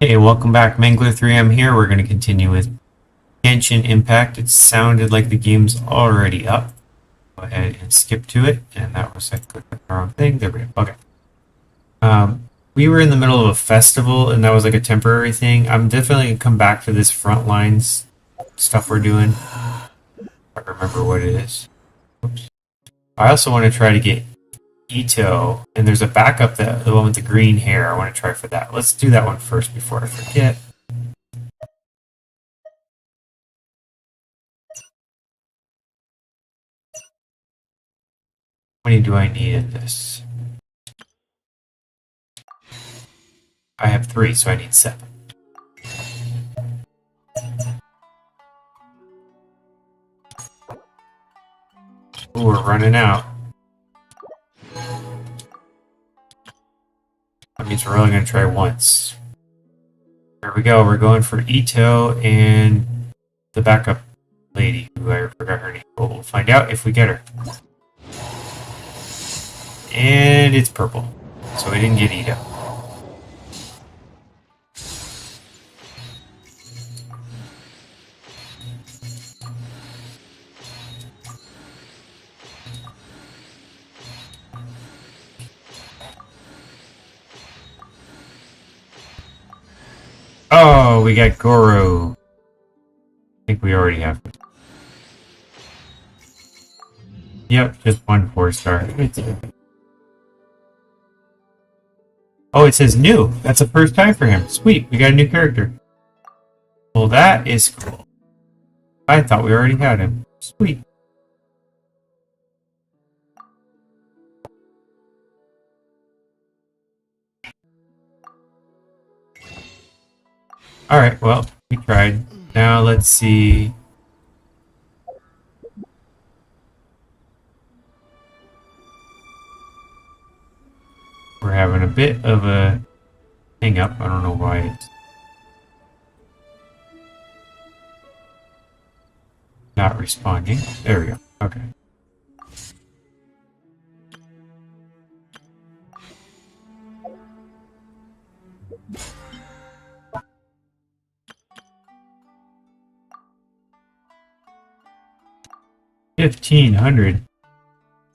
Hey, welcome back. Mangler3M here. We're going to continue with Genshin Impact. It sounded like the game's already up. Go ahead and skip to it. And that was, I clicked the wrong thing. There we go. Okay. We were in the middle of a festival, and that was like a temporary thing. I'm definitely going to come back to this front lines stuff we're doing. I don't remember what it is. Oops. I also want to try to get Itto, and there's a backup, the one with the green hair. I want to try for that. Let's do that one first before I forget. How many do I need in this? I have 3, so I need 7. Ooh, we're running out. That means we're only going to try once. Here we go. We're going for Itto and the backup lady, who I forgot her name. But we'll find out if we get her. And it's purple. So we didn't get Itto. Oh, we got Goro. I think we already have it. Yep, just 1 4-star. Oh, it says new. That's the first time for him. Sweet, we got a new character. Well, that is cool. I thought we already had him. Sweet. Alright, well, we tried. Now let's see. We're having a bit of a hang up. I don't know why it's not responding. There we go. Okay. $1,500.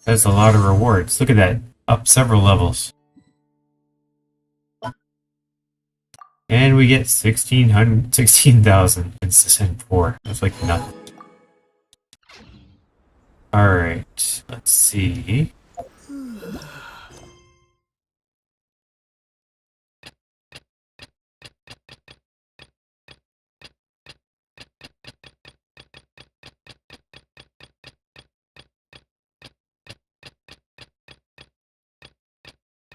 That's a lot of rewards. Look at that. Up several levels. And we get 16,000 instead of 4. That's like nothing. Alright. Let's see.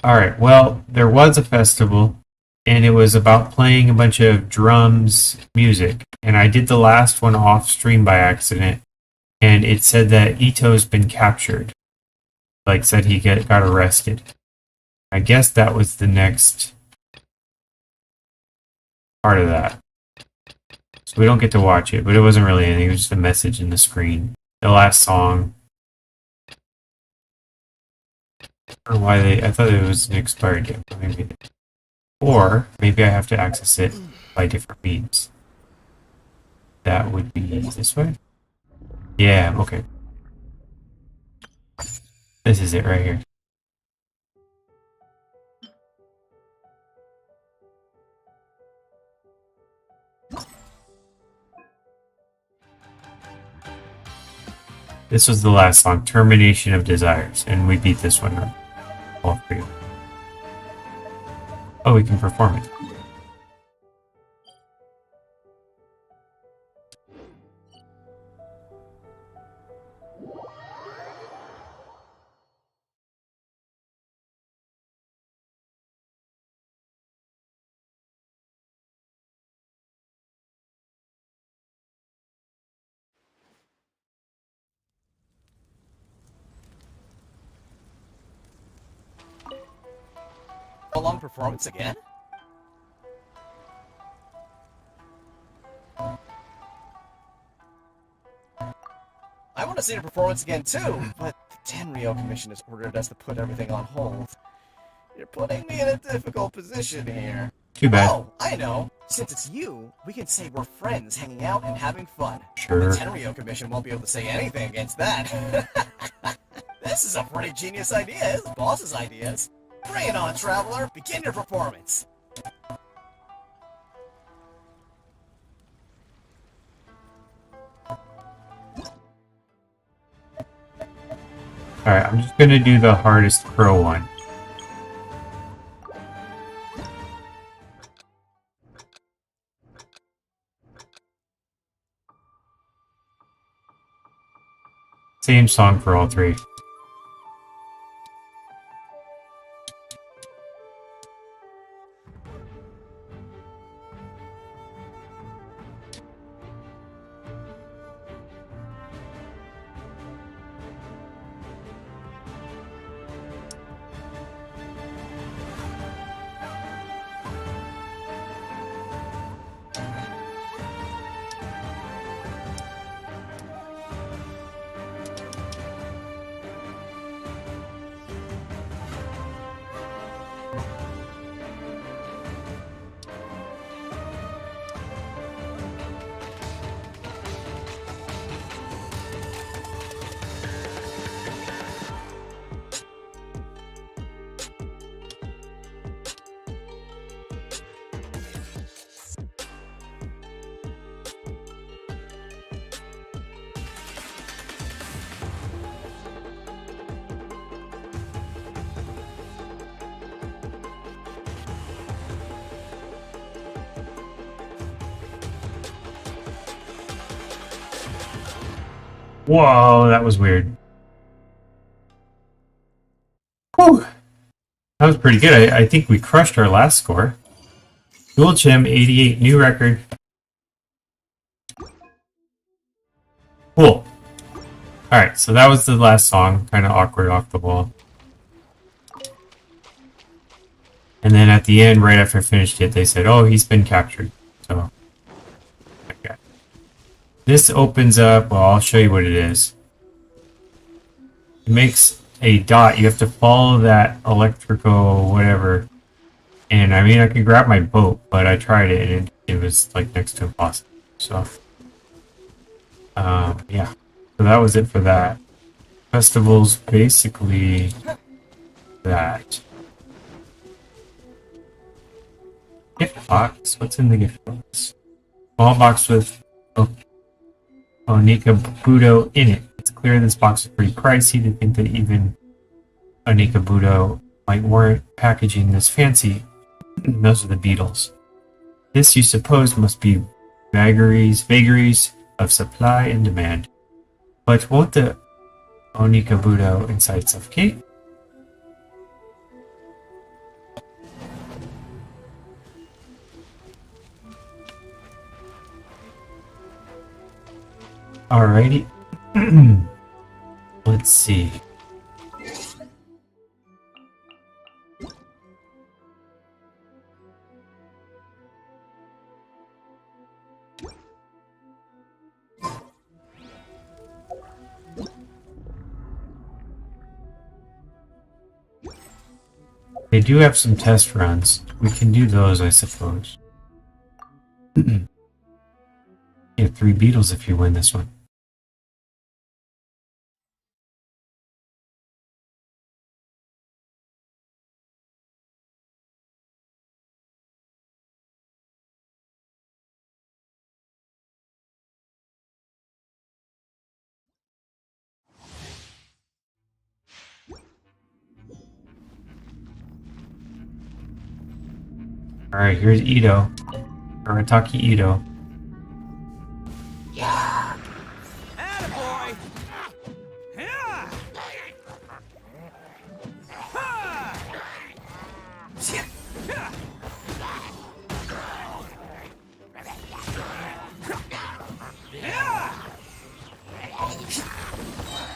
Alright, well, there was a festival, and it was about playing a bunch of drums music. And I did the last one off stream by accident, and it said that Itto's been captured. Like, said he got arrested. I guess that was the next part of that. So we don't get to watch it, but it wasn't really anything. It was just a message in the screen. The last song. I don't know why I thought it was an expired game. Or maybe I have to access it by different means. That would be this way? Yeah, okay. This is it right here. This was the last song, Termination of Desires, and we beat this one up. All 3. Oh, we can perform it. A long performance again? I want to see the performance again too, but the Tenryou Commission has ordered us to put everything on hold. You're putting me in a difficult position here. Too bad. Oh, I know. Since it's you, we can say we're friends hanging out and having fun. Sure. The Tenryo Commission won't be able to say anything against that. This is a pretty genius idea. It's the boss's ideas. Bring it on, Traveler. Begin your performance. Alright, I'm just gonna do the hardest crow one. Same song for all three. Whoa, that was weird. Whew. That was pretty good. I think we crushed our last score. Dual Chim, 88, new record. Cool. Alright, so that was the last song. Kind of awkward off the wall. And then at the end, right after I finished it, they said, oh, he's been captured. So, okay. This opens up, well, I'll show you what it is. It makes a dot. You have to follow that electrical whatever. And I mean, I could grab my boat, but I tried it and it was like next to impossible. So, yeah. So that was it for that. Festival's basically that. Gift box? What's in the gift box? Small box with Onika Budo in it. It's clear this box is pretty pricey to think that even Onika Budo might warrant packaging this fancy. Those are the Beatles. This, you suppose, must be vagaries of supply and demand. But won't the Onika Budo inside suffocate? Alrighty. Let's see. They do have some test runs. We can do those, I suppose. You have 3 beetles if you win this one. Alright, here's Itto. Arataki Itto. Yeah. Attaboy! Yeah! Ha! Shit. Yeah! Yeah!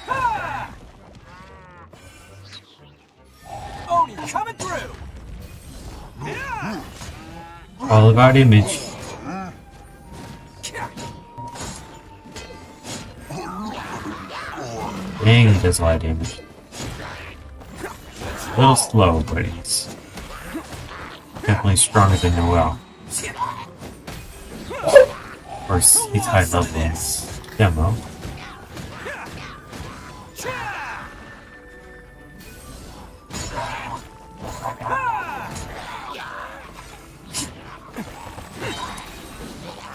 Ha! Oni coming through! Yeah! All about image. Dang, he does a lot of damage. A little slow, but it's... definitely stronger than Noel. Of course, he's high level in this demo.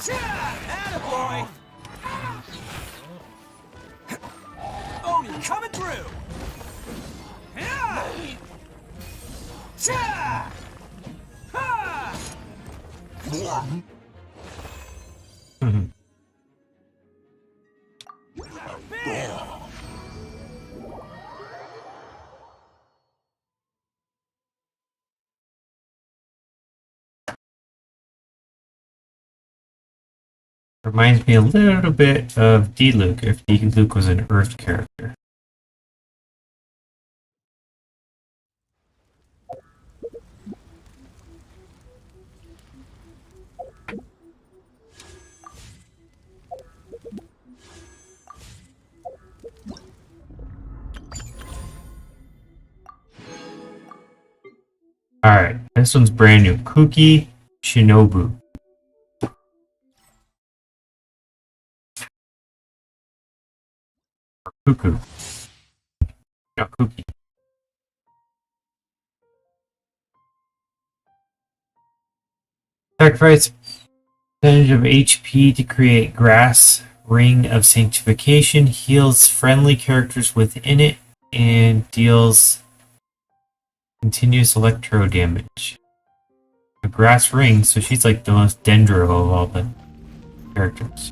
Attaboy! Oni coming through! Cha! Ha! Mhm. Bam! Reminds me a little bit of D-Luke, if D-Luke was an Earth character. Alright, this one's brand new. Kuki Shinobu. Or Cuckoo. No, Kuki. Sacrifice percentage of HP to create grass. Ring of Sanctification heals friendly characters within it and deals continuous electro damage. A grass ring, so she's like the most dendro of all the characters.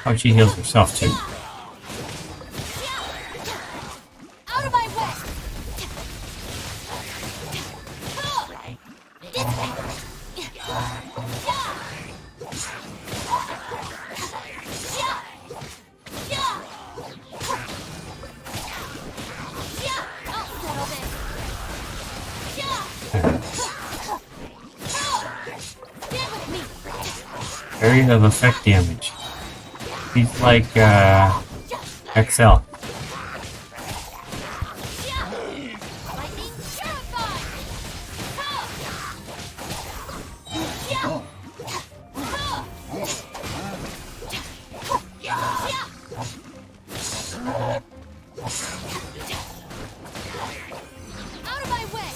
Oh, she heals herself too. Out of my way! Area of effect damage. He's like XL. Out of my way!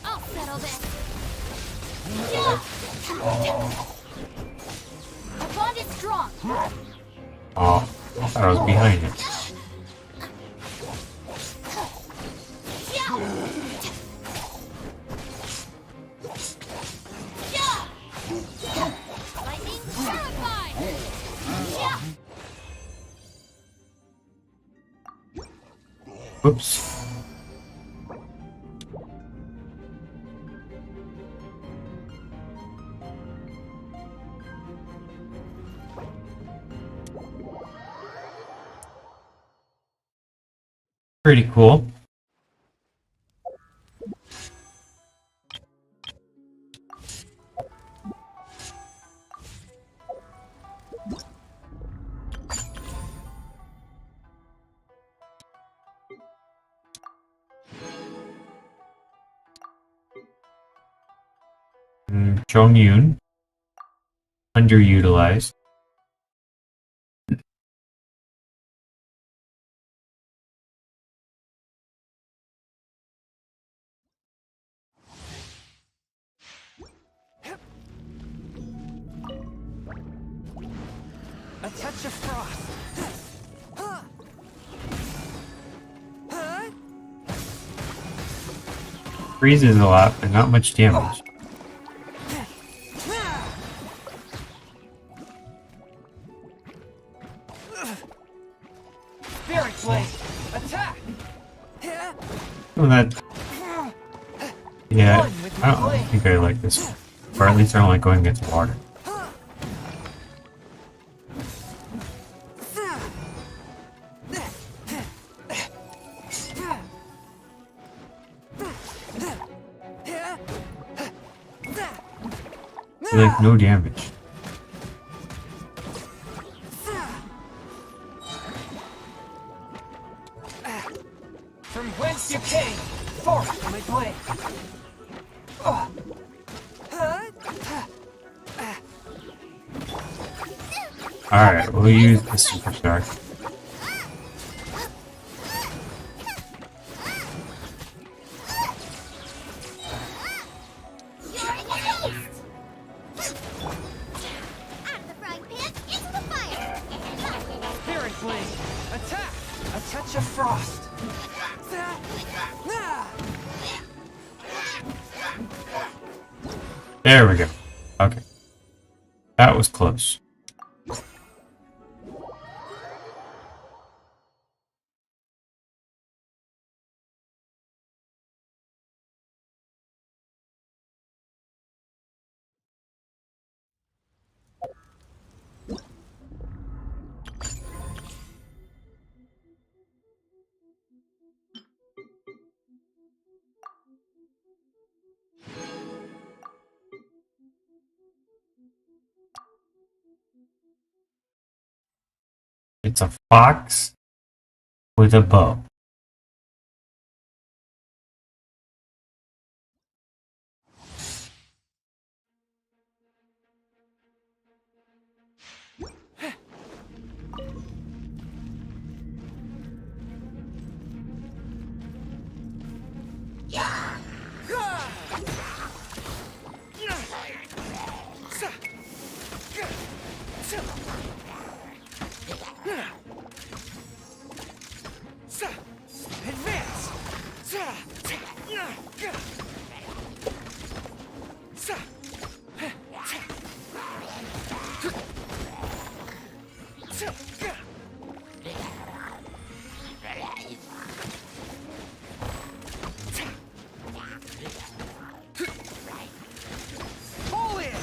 I'll settle this. My bond is strong. Oh, I thought I was behind it. Lightning terrified. Whoops. Pretty cool. Jong-yoon, underutilized. A touch of frost. Huh? Huh? Freezes a lot, but not much damage. Spirit Blade! Attack! Well, that. Yeah, I don't think I like this one. Or at least I don't like going against water. Like, no damage. From whence you came, forth my blade. Alright, we'll use the superstar. Spirit blade, attack! A touch of frost. There we go. Okay. That was close. It's a fox with a bow. Advance! Pull in!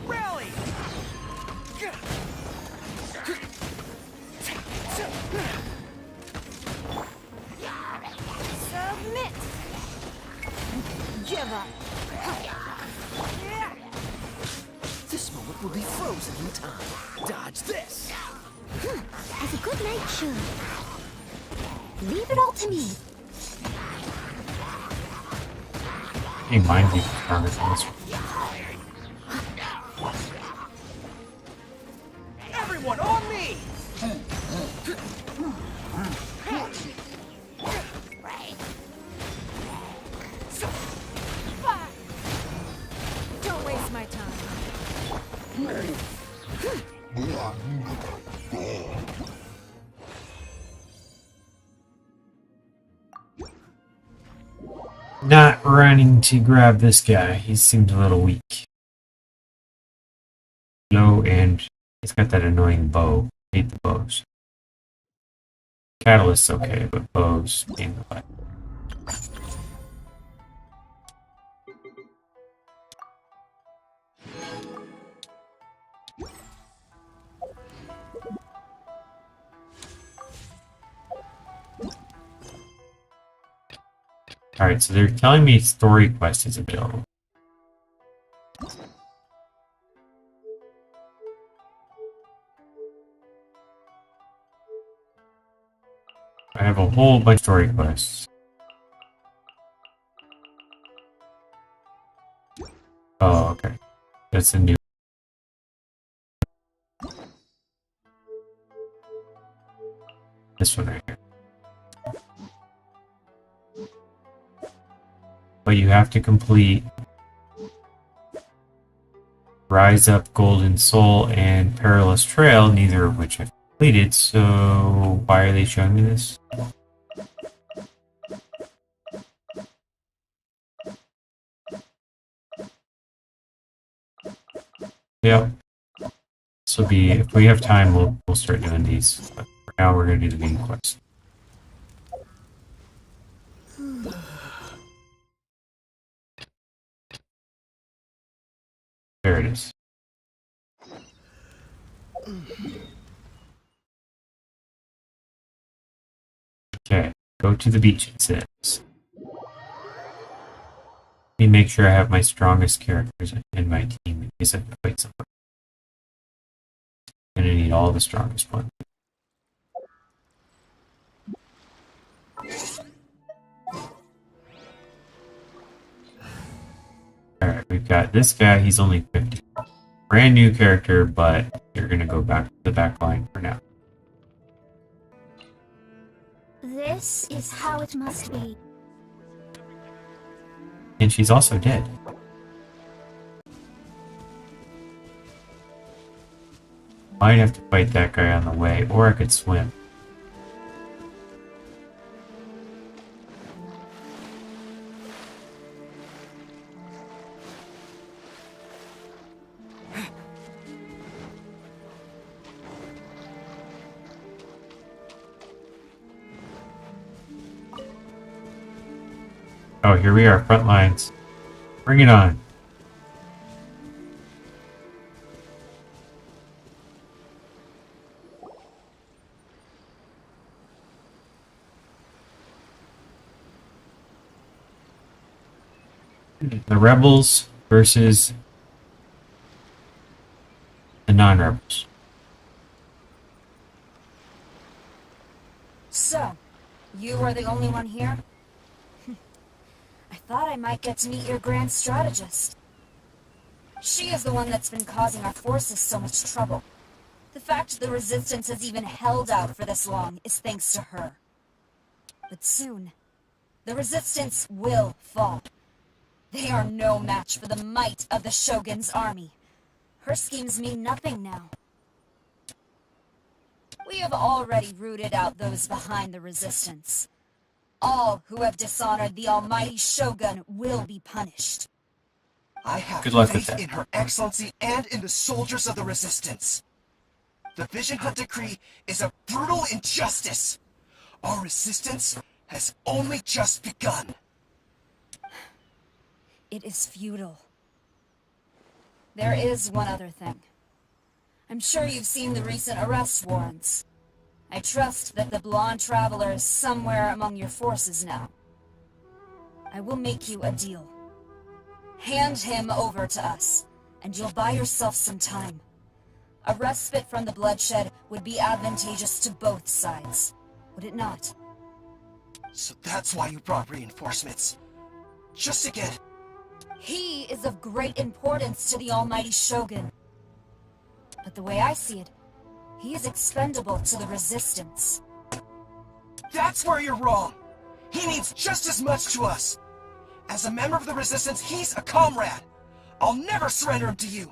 Rally! Submit. Give up. This moment will be frozen in time. Dodge this. As a good knight should. Leave it all to me. I think mine's even stronger than this one. Everyone on me! Don't waste my time. Not running to grab this guy. He seemed a little weak. Low, and he's got that annoying bow. Hate the bows. Catalyst's okay, but bows in the way. Alright, so they're telling me story quest is available. I have a whole bunch of story quests. Oh, okay. That's a new. This one right here. But you have to complete Rise Up, Golden Soul, and Perilous Trail, neither of which I've completed, so why are they showing me this? Yep. This will be, if we have time, we'll start doing these. But for now, we're going to do the main quest. There it is. Okay, go to the beach, it says. Let me make sure I have my strongest characters in my team in case I have to fight somebody. I'm gonna need all the strongest ones. Alright, we've got this guy, he's only 50. Brand new character, but you're gonna go back to the back line for now. This is how it must be. And she's also dead. Might have to fight that guy on the way, or I could swim. Oh, here we are, front lines. Bring it on. The rebels versus the non-rebels. So, you are the only one here? I thought I might get to meet your grand strategist. She is the one that's been causing our forces so much trouble. The fact the Resistance has even held out for this long is thanks to her. But soon, the Resistance will fall. They are no match for the might of the Shogun's army. Her schemes mean nothing now. We have already rooted out those behind the Resistance. All who have dishonored the almighty Shogun will be punished. I have Good luck with faith that. in Her Excellency and in the soldiers of the Resistance. The Vision Hunt Decree is a brutal injustice. Our resistance has only just begun. It is futile. There is one other thing. I'm sure you've seen the recent arrest warrants. I trust that the blonde traveler is somewhere among your forces now. I will make you a deal. Hand him over to us, and you'll buy yourself some time. A respite from the bloodshed would be advantageous to both sides, would it not? So that's why you brought reinforcements. Just to get... He is of great importance to the almighty Shogun. But the way I see it, he is expendable to the Resistance. That's where you're wrong. He means just as much to us. As a member of the Resistance, he's a comrade. I'll never surrender him to you.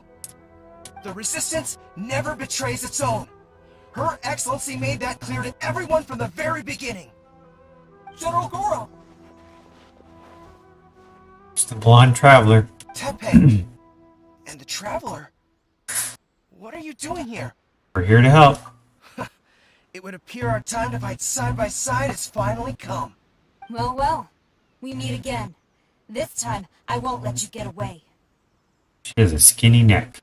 The Resistance never betrays its own. Her Excellency made that clear to everyone from the very beginning. General Goro! It's the blonde traveler. Teppei. And the Traveler? What are you doing here? We're here to help. It would appear our time to fight side by side has finally come. Well, well. We meet again. This time, I won't let you get away. She has a skinny neck.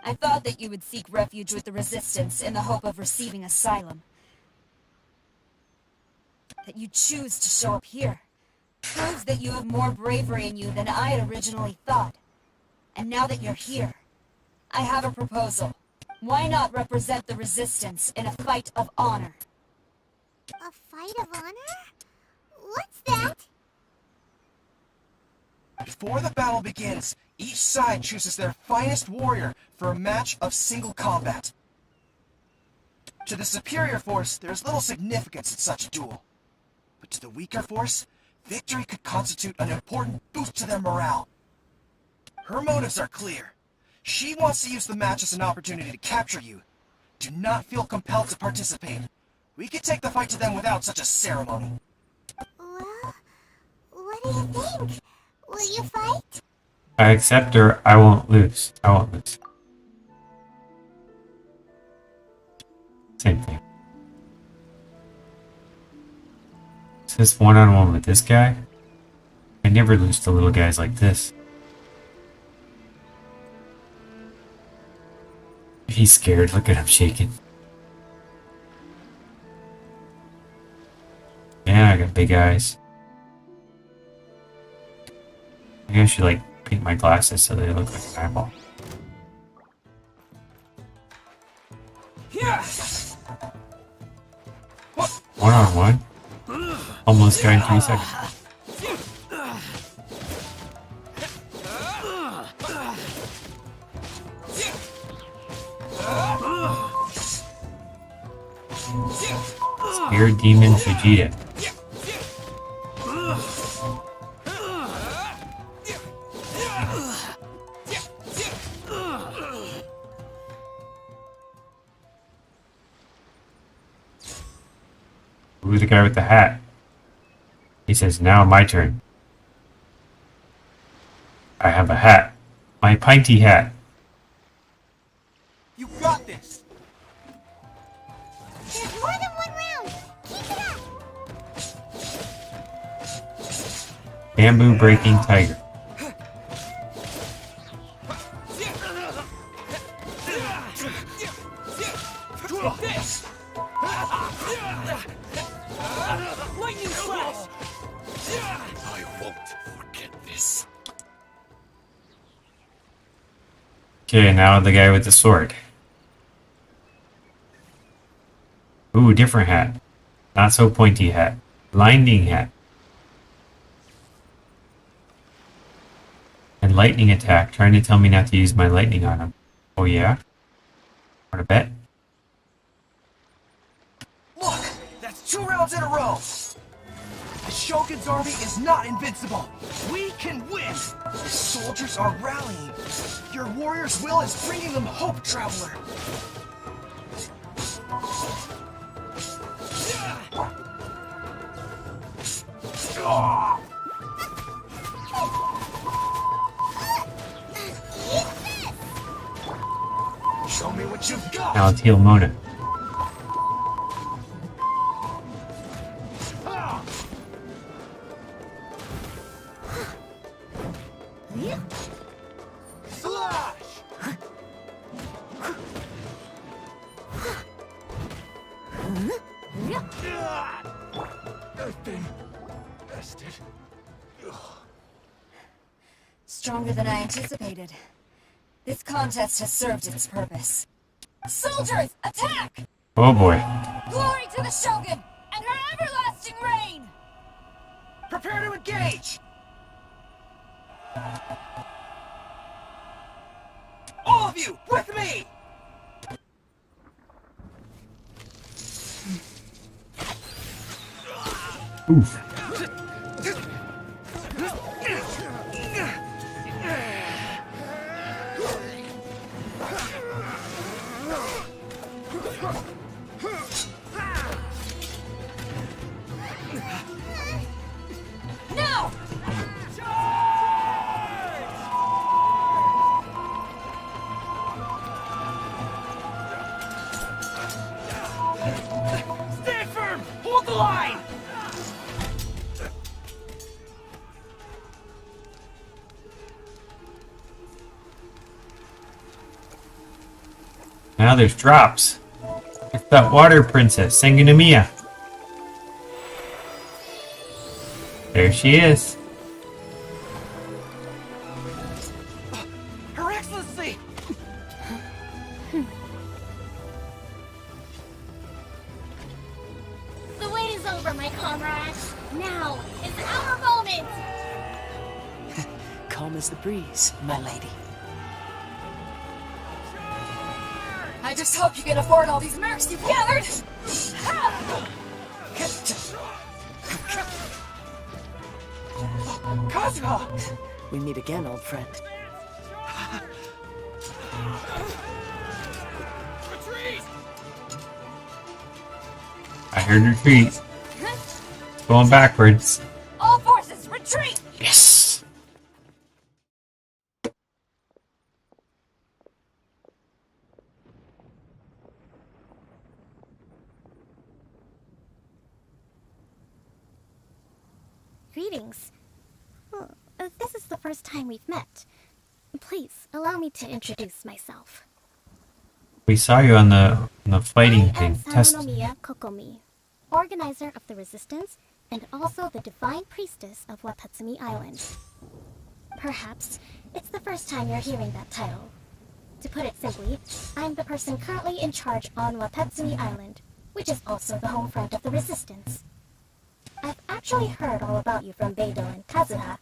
I thought that you would seek refuge with the Resistance in the hope of receiving asylum. That you choose to show up here proves that you have more bravery in you than I had originally thought. And now that you're here, I have a proposal. Why not represent the Resistance in a fight of honor? A fight of honor? What's that? Before the battle begins, each side chooses their finest warrior for a match of single combat. To the superior force, there's little significance in such a duel. But to the weaker force, victory could constitute an important boost to their morale. Her motives are clear. She wants to use the match as an opportunity to capture you. Do not feel compelled to participate. We could take the fight to them without such a ceremony. Well, what do you think? Will you fight? I accept her. I won't lose. I won't lose. Same thing. Is this one-on-one with this guy? I never lose to little guys like this. He's scared. Look at him shaking. Yeah, I got big eyes. Maybe I should like paint my glasses so they look like an eyeball. One on one. Almost got in 3 seconds. Spear Demon Vegeta. Who's the guy with the hat? He says, now my turn. I have a hat. My pinty hat. You got this! There's more than one round. Keep it up. Bamboo Breaking Tiger. This! Lightning slash! I won't forget this. Okay, now the guy with the sword. Ooh, different hat. Not so pointy hat. Lightning hat. And lightning attack. Trying to tell me not to use my lightning on him. Oh yeah? Wanna bet? Look! That's 2 rounds in a row! The Shogun's army is not invincible! We can win! The soldiers are rallying! Your warrior's will is bringing them hope, Traveler! Show me what you've got! Now let's heal Mona. Slash! I've been bested. Stronger than I anticipated. This contest has served its purpose. Soldiers, attack! Oh boy. Glory to the Shogun and her everlasting reign! Prepare to engage! All of you, with me! Oof. No! Stand firm! Hold the line! Now there's drops. It's that water princess, Sangonomiya. There she is. Her Excellency! The wait is over, my comrades. Now is our moment. Calm as the breeze, my lady. I just hope you can afford all these mercs you've gathered! Kazuha! We meet again, old friend. I heard retreat. It's going backwards. All forces, retreat! Yes! Greetings. Well, this is the first time we've met. Please, allow me to introduce myself. We saw you on the fighting I am thing. Test. Sangonomiya Kokomi, organizer of the Resistance and also the Divine Priestess of Watatsumi Island. Perhaps it's the first time you're hearing that title. To put it simply, I'm the person currently in charge on Wapetsumi Island, which is also the home front of the Resistance. I've actually heard all about you from Beidou and Kazuha.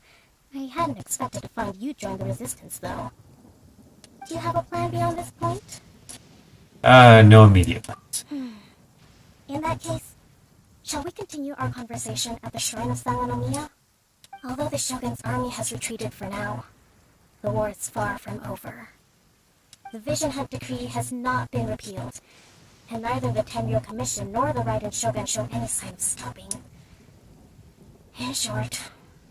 I hadn't expected to find you join the Resistance, though. Do you have a plan beyond this point? No immediate plans. In that case, shall we continue our conversation at the Shrine of Sangonomiya? Although the Shogun's army has retreated for now, the war is far from over. The Vision Hunt Decree has not been repealed, and neither the Tenryo Commission nor the Raiden Shogun show any sign of stopping. In short,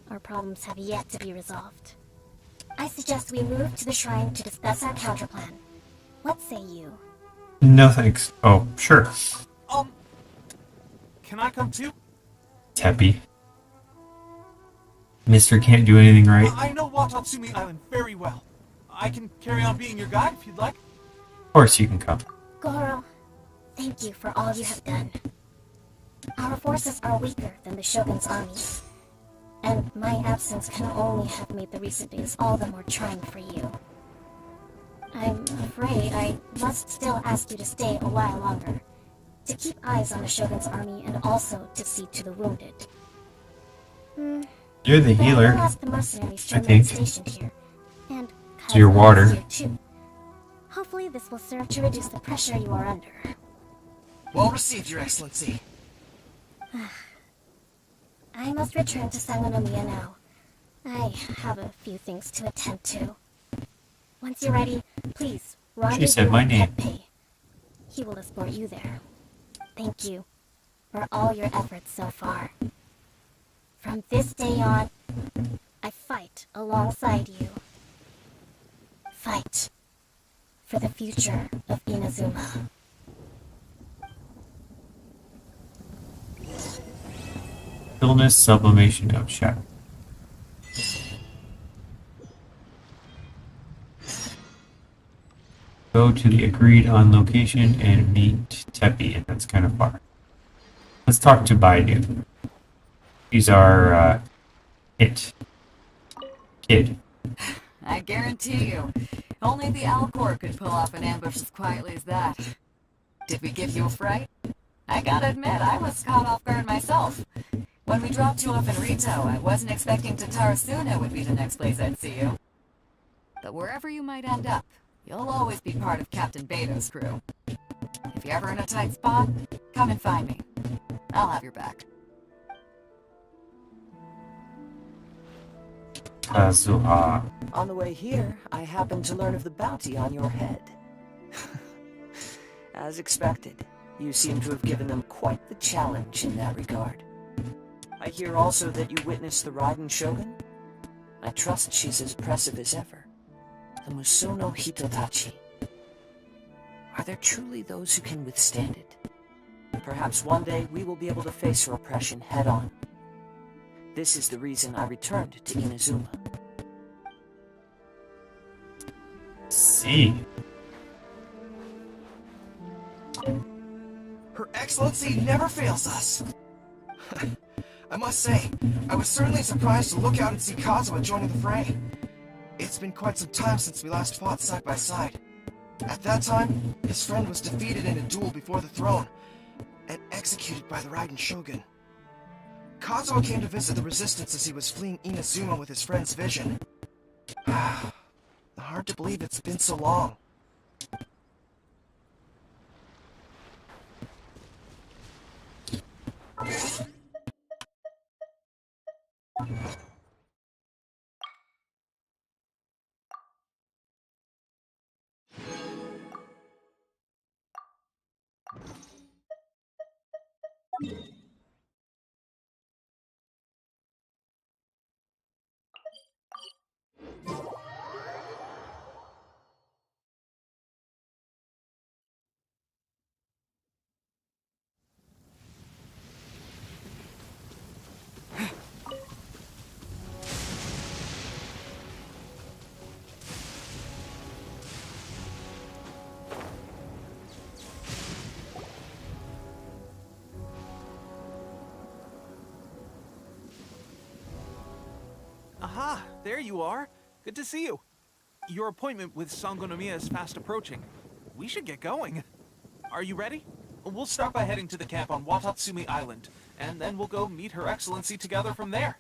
our problems have yet to be resolved. I suggest we move to the shrine to discuss our counterplan. What say you? No thanks. Oh, sure. Can I come too? Teppy. Mister can't do anything right. I know Watatsumi Island very well. I can carry on being your guide if you'd like. Of course you can come. Goro, thank you for all you have done. Our forces are weaker than the Shogun's army, and my absence can only have made the recent days all the more trying for you. I'm afraid I must still ask you to stay a while longer, to keep eyes on the Shogun's army and also to see to the wounded. You're the But healer. I will ask the mercenaries to I remain think. stationed here, and To your Kazuha is water. here too. Hopefully this will serve to reduce the pressure you are under. Well received, Your Excellency. I must return to Sangonomiya now. I have a few things to attend to. Once you're ready, please rendezvous said my with name. Teppei. He will escort you there. Thank you for all your efforts so far. From this day on, I fight alongside you. Fight for the future of Inazuma. Illness, sublimation of shadow. Go to the agreed on location and meet Teppy, and that's kind of far. Let's talk to Baidu. He's our kid. I guarantee you, only the Alcor could pull off an ambush as quietly as that. Did we give you a fright? I gotta admit, I was caught off guard myself. When we dropped you off in Rito, I wasn't expecting Tatarasuna would be the next place I'd see you. But wherever you might end up, you'll always be part of Captain Beto's crew. If you're ever in a tight spot, come and find me. I'll have your back. Kazuha. On the way here, I happened to learn of the bounty on your head. As expected, you seem to have given them quite the challenge in that regard. I hear also that you witnessed the Raiden Shogun? I trust she's as impressive as ever. The Musono Hitotachi. Are there truly those who can withstand it? Perhaps one day we will be able to face her oppression head-on. This is the reason I returned to Inazuma. See. Her Excellency never fails us. I must say, I was certainly surprised to look out and see Kazuha joining the fray. It's been quite some time since we last fought side by side. At that time, his friend was defeated in a duel before the throne, and executed by the Raiden Shogun. Kazuha came to visit the Resistance as he was fleeing Inazuma with his friend's vision. Hard to believe it's been so long. Aha, there you are. Good to see you. Your appointment with Sangonomiya is fast approaching. We should get going. Are you ready? We'll start by heading to the camp on Watatsumi Island, and then we'll go meet Her Excellency together from there.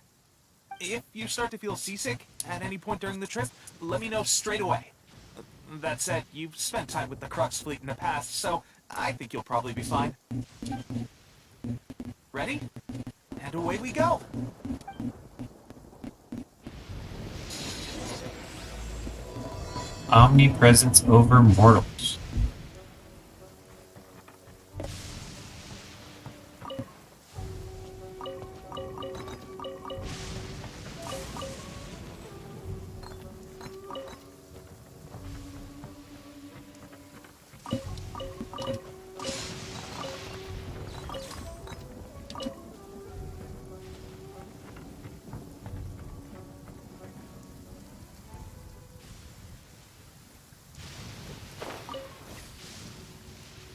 If you start to feel seasick at any point during the trip, let me know straight away. That said, you've spent time with the Crux fleet in the past, so I think you'll probably be fine. Ready? And away we go! Omnipresence over mortals.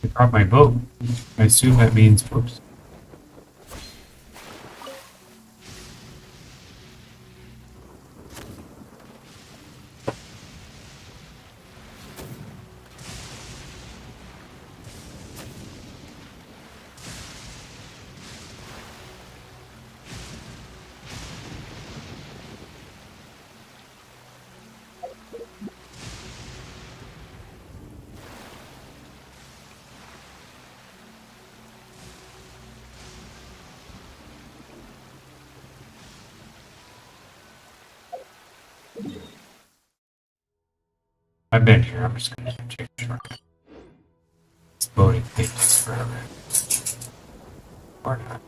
I brought my boat. I assume that means whoops. I've been here. I'm just going to take a shortcut. This boating thing takes forever. Or not.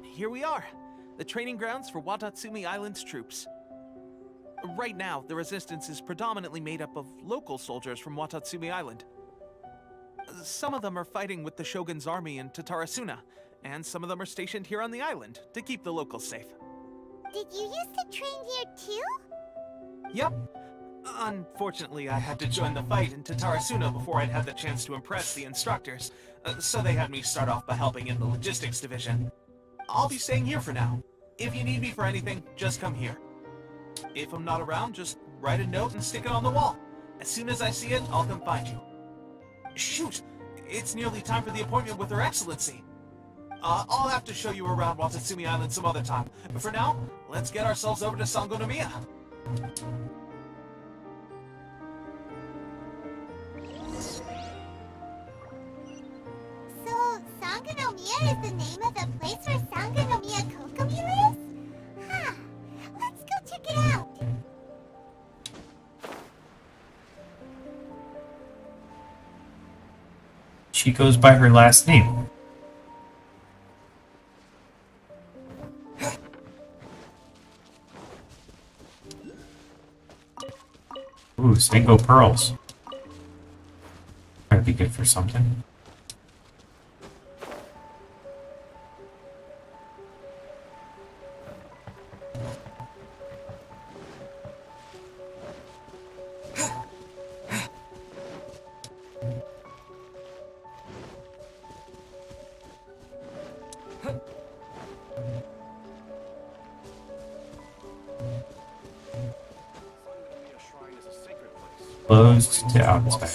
Here we are, the training grounds for Watatsumi Island's troops. Right now, the resistance is predominantly made up of local soldiers from Watatsumi Island. Some of them are fighting with the Shogun's army in Tatarasuna, and some of them are stationed here on the island to keep the locals safe. Did you used to train here too? Yep. Unfortunately, I had to join the fight in Tatarasuna before I'd had the chance to impress the instructors, so they had me start off by helping in the logistics division. I'll be staying here for now. If you need me for anything, just come here. If I'm not around, just write a note and stick it on the wall. As soon as I see it, I'll come find you. Shoot! It's nearly time for the appointment with Her Excellency. I'll have to show you around Watatsumi Island some other time. But for now, let's get ourselves over to Sangonomiya. So, Sangonomiya is the name of the place where Sangonomiya Kokomi lives? Huh. Let's go check it out. She goes by her last name. Ooh, Sango pearls. Might be good for something. Closed to outside.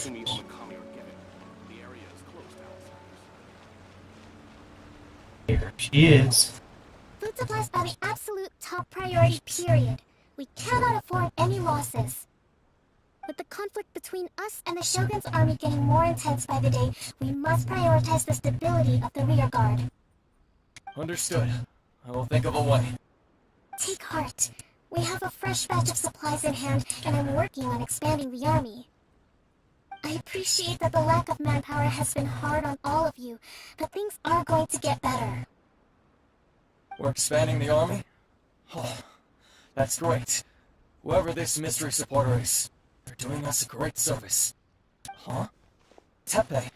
Here she is. Food supplies are the absolute top priority, period. We cannot afford any losses. With the conflict between us and the Shogun's army getting more intense by the day, we must prioritize the stability of the rear guard. Understood. I will think of a way. Take heart. We have a fresh batch of supplies in hand, and I'm working on expanding the army. I appreciate that the lack of manpower has been hard on all of you, but things are going to get better. We're expanding the army? Oh, that's great. Whoever this mystery supporter is, they're doing us a great service. Huh? Teppei,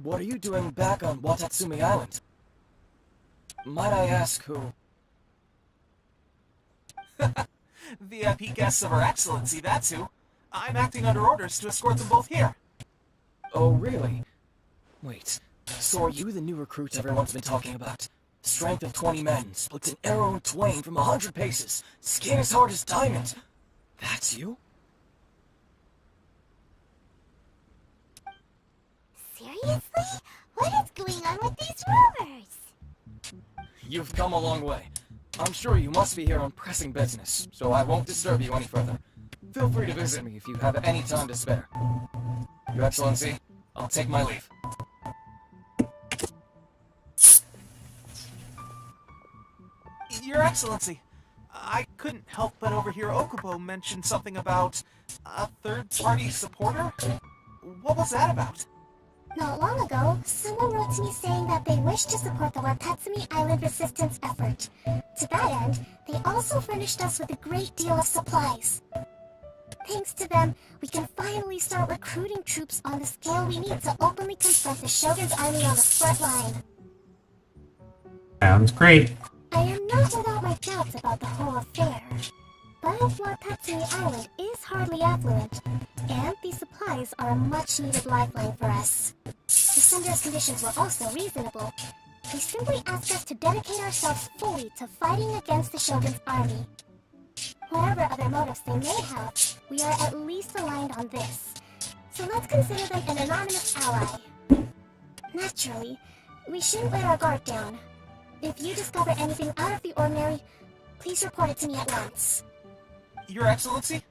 what are you doing back on Watatsumi Island? Might I ask who? VIP guests of Her Excellency, that's who. I'm acting under orders to escort them both here. Oh, really? Wait, so are you the new recruit everyone's been talking about? Strength of 20 men, splits an arrow in twain from 100 paces, skin as hard as diamond. That's you? Seriously? What is going on with these rumors? You've come a long way. I'm sure you must be here on pressing business, so I won't disturb you any further. Feel free to visit me if you have any time to spare. Your Excellency, I'll take my leave. Your Excellency, I couldn't help but overhear Okubo mention something about a third-party supporter? What was that about? Not long ago, someone wrote to me saying that they wish to support the Watatsumi Island resistance effort. To that end, they also furnished us with a great deal of supplies. Thanks to them, we can finally start recruiting troops on the scale we need to openly confront the Shogun's army on the front line. Sounds great. I am not without my doubts about the whole affair. But Watatsumi Island is hardly affluent, and these supplies are a much-needed lifeline for us. The sender's conditions were also reasonable. They simply asked us to dedicate ourselves fully to fighting against the Shogun's army. Whatever other motives they may have, we are at least aligned on this. So let's consider them an anonymous ally. Naturally, we shouldn't let our guard down. If you discover anything out of the ordinary, please report it to me at once. Your Excellency,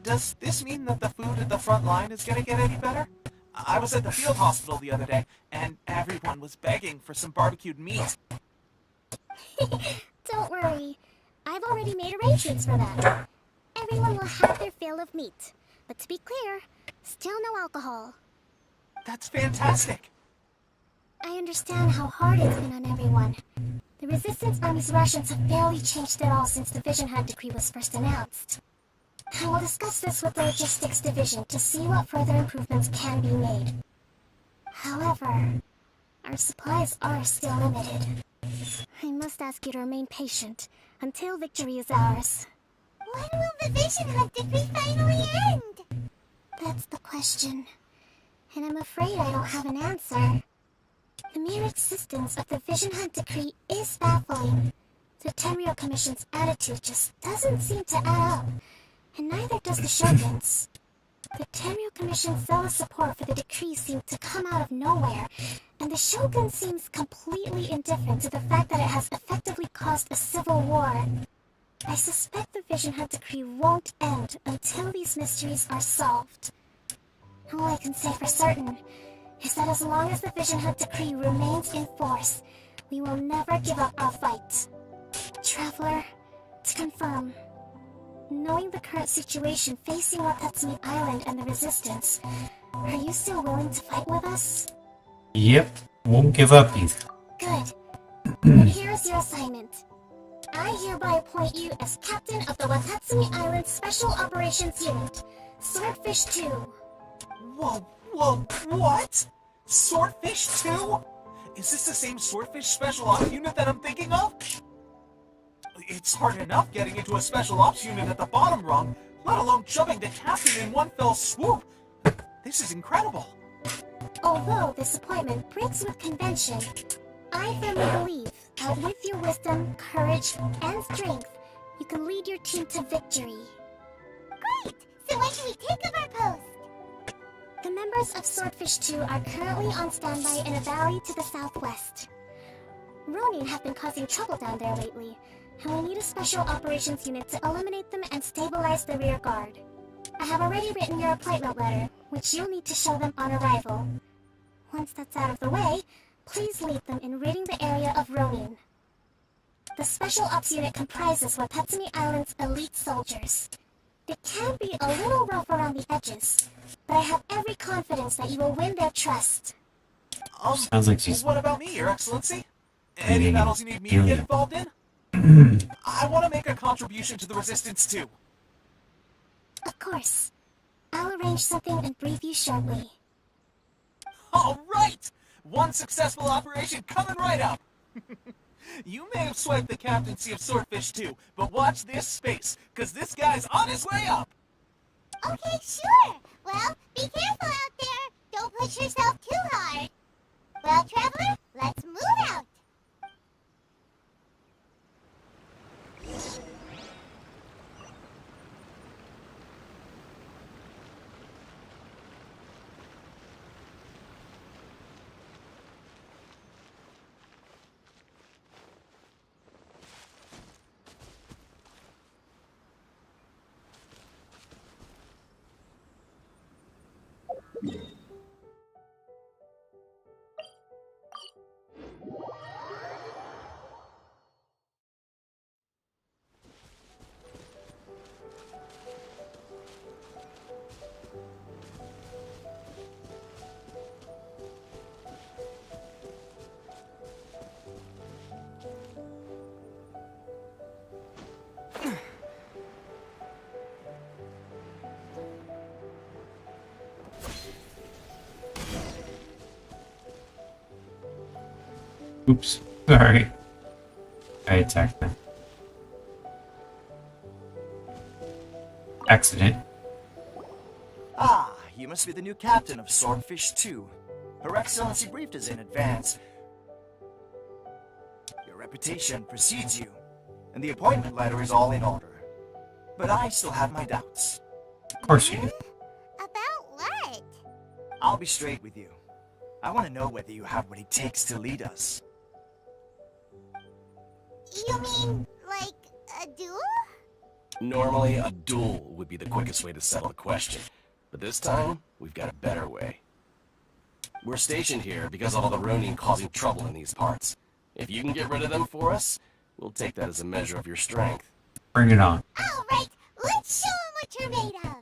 does this mean that the food at the front line is gonna get any better? I was at the field hospital the other day, and everyone was begging for some barbecued meat. Don't worry. I've already made arrangements for that. Everyone will have their fill of meat. But to be clear, still no alcohol. That's fantastic! I understand how hard it's been on everyone. The Resistance Army's rations have barely changed at all since the Vision Hunt Decree was first announced. I will discuss this with the Logistics Division to see what further improvements can be made. However, our supplies are still limited. I must ask you to remain patient until victory is ours. When will the Vision Hunt Decree finally end? That's the question. And I'm afraid I don't have an answer. The mere existence of the Vision Hunt Decree is baffling. The Tenryou Commission's attitude just doesn't seem to add up, and neither does the Shogun's. The Tenryou Commission's zealous support for the decree seemed to come out of nowhere, and the Shogun seems completely indifferent to the fact that it has effectively caused a civil war. I suspect the Vision Hunt Decree won't end until these mysteries are solved. All I can say for certain is that as long as the Vision Hunt Decree remains in force, we will never give up our fight. Traveler, to confirm, knowing the current situation facing Watatsumi Island and the Resistance, are you still willing to fight with us? Yep, won't give up either. Good. Then here is your assignment. I hereby appoint you as Captain of the Watatsumi Island Special Operations Unit, Swordfish 2. Whoa, what? Swordfish 2? Is this the same Swordfish Special Ops unit that I'm thinking of? It's hard enough getting into a Special Ops unit at the bottom rung, let alone jumping to Captain in one fell swoop. This is incredible. Although this appointment breaks with convention, I firmly believe that with your wisdom, courage, and strength, you can lead your team to victory. Great! So when can we take up our post? The members of Swordfish 2 are currently on standby in a valley to the southwest. Ronin have been causing trouble down there lately, and we need a special operations unit to eliminate them and stabilize the rear guard. I have already written your appointment letter, which you'll need to show them on arrival. Once that's out of the way, please lead them in ridding the area of Ronin. The Special Ops Unit comprises Watatsumi Island's elite soldiers. They can be a little rough around the edges, but I have every confidence that you will win their trust. Sounds like she's What about me, Your Excellency? Any Meaning battles you need me to Julia. get involved in? I want to make a contribution to the Resistance too. Of course. I'll arrange something and brief you shortly. All right! One successful operation coming right up! You may have swiped the captaincy of Swordfish too, but watch this space, because this guy's on his way up! Okay, sure. Well, be careful out there. Don't push yourself too hard. Well, Traveler, let's move out. Oops, sorry. I attacked them. Accident. Ah, you must be the new captain of Swordfish 2. Her Excellency briefed us in advance. Your reputation precedes you, and the appointment letter is all in order. But I still have my doubts. Of course you do. About what? I'll be straight with you. I want to know whether you have what it takes to lead us. You mean, like, a duel? Normally, a duel would be the quickest way to settle the question. But this time, we've got a better way. We're stationed here because of all the Ronin causing trouble in these parts. If you can get rid of them for us, we'll take that as a measure of your strength. Bring it on. All right, let's show 'em what you're made of.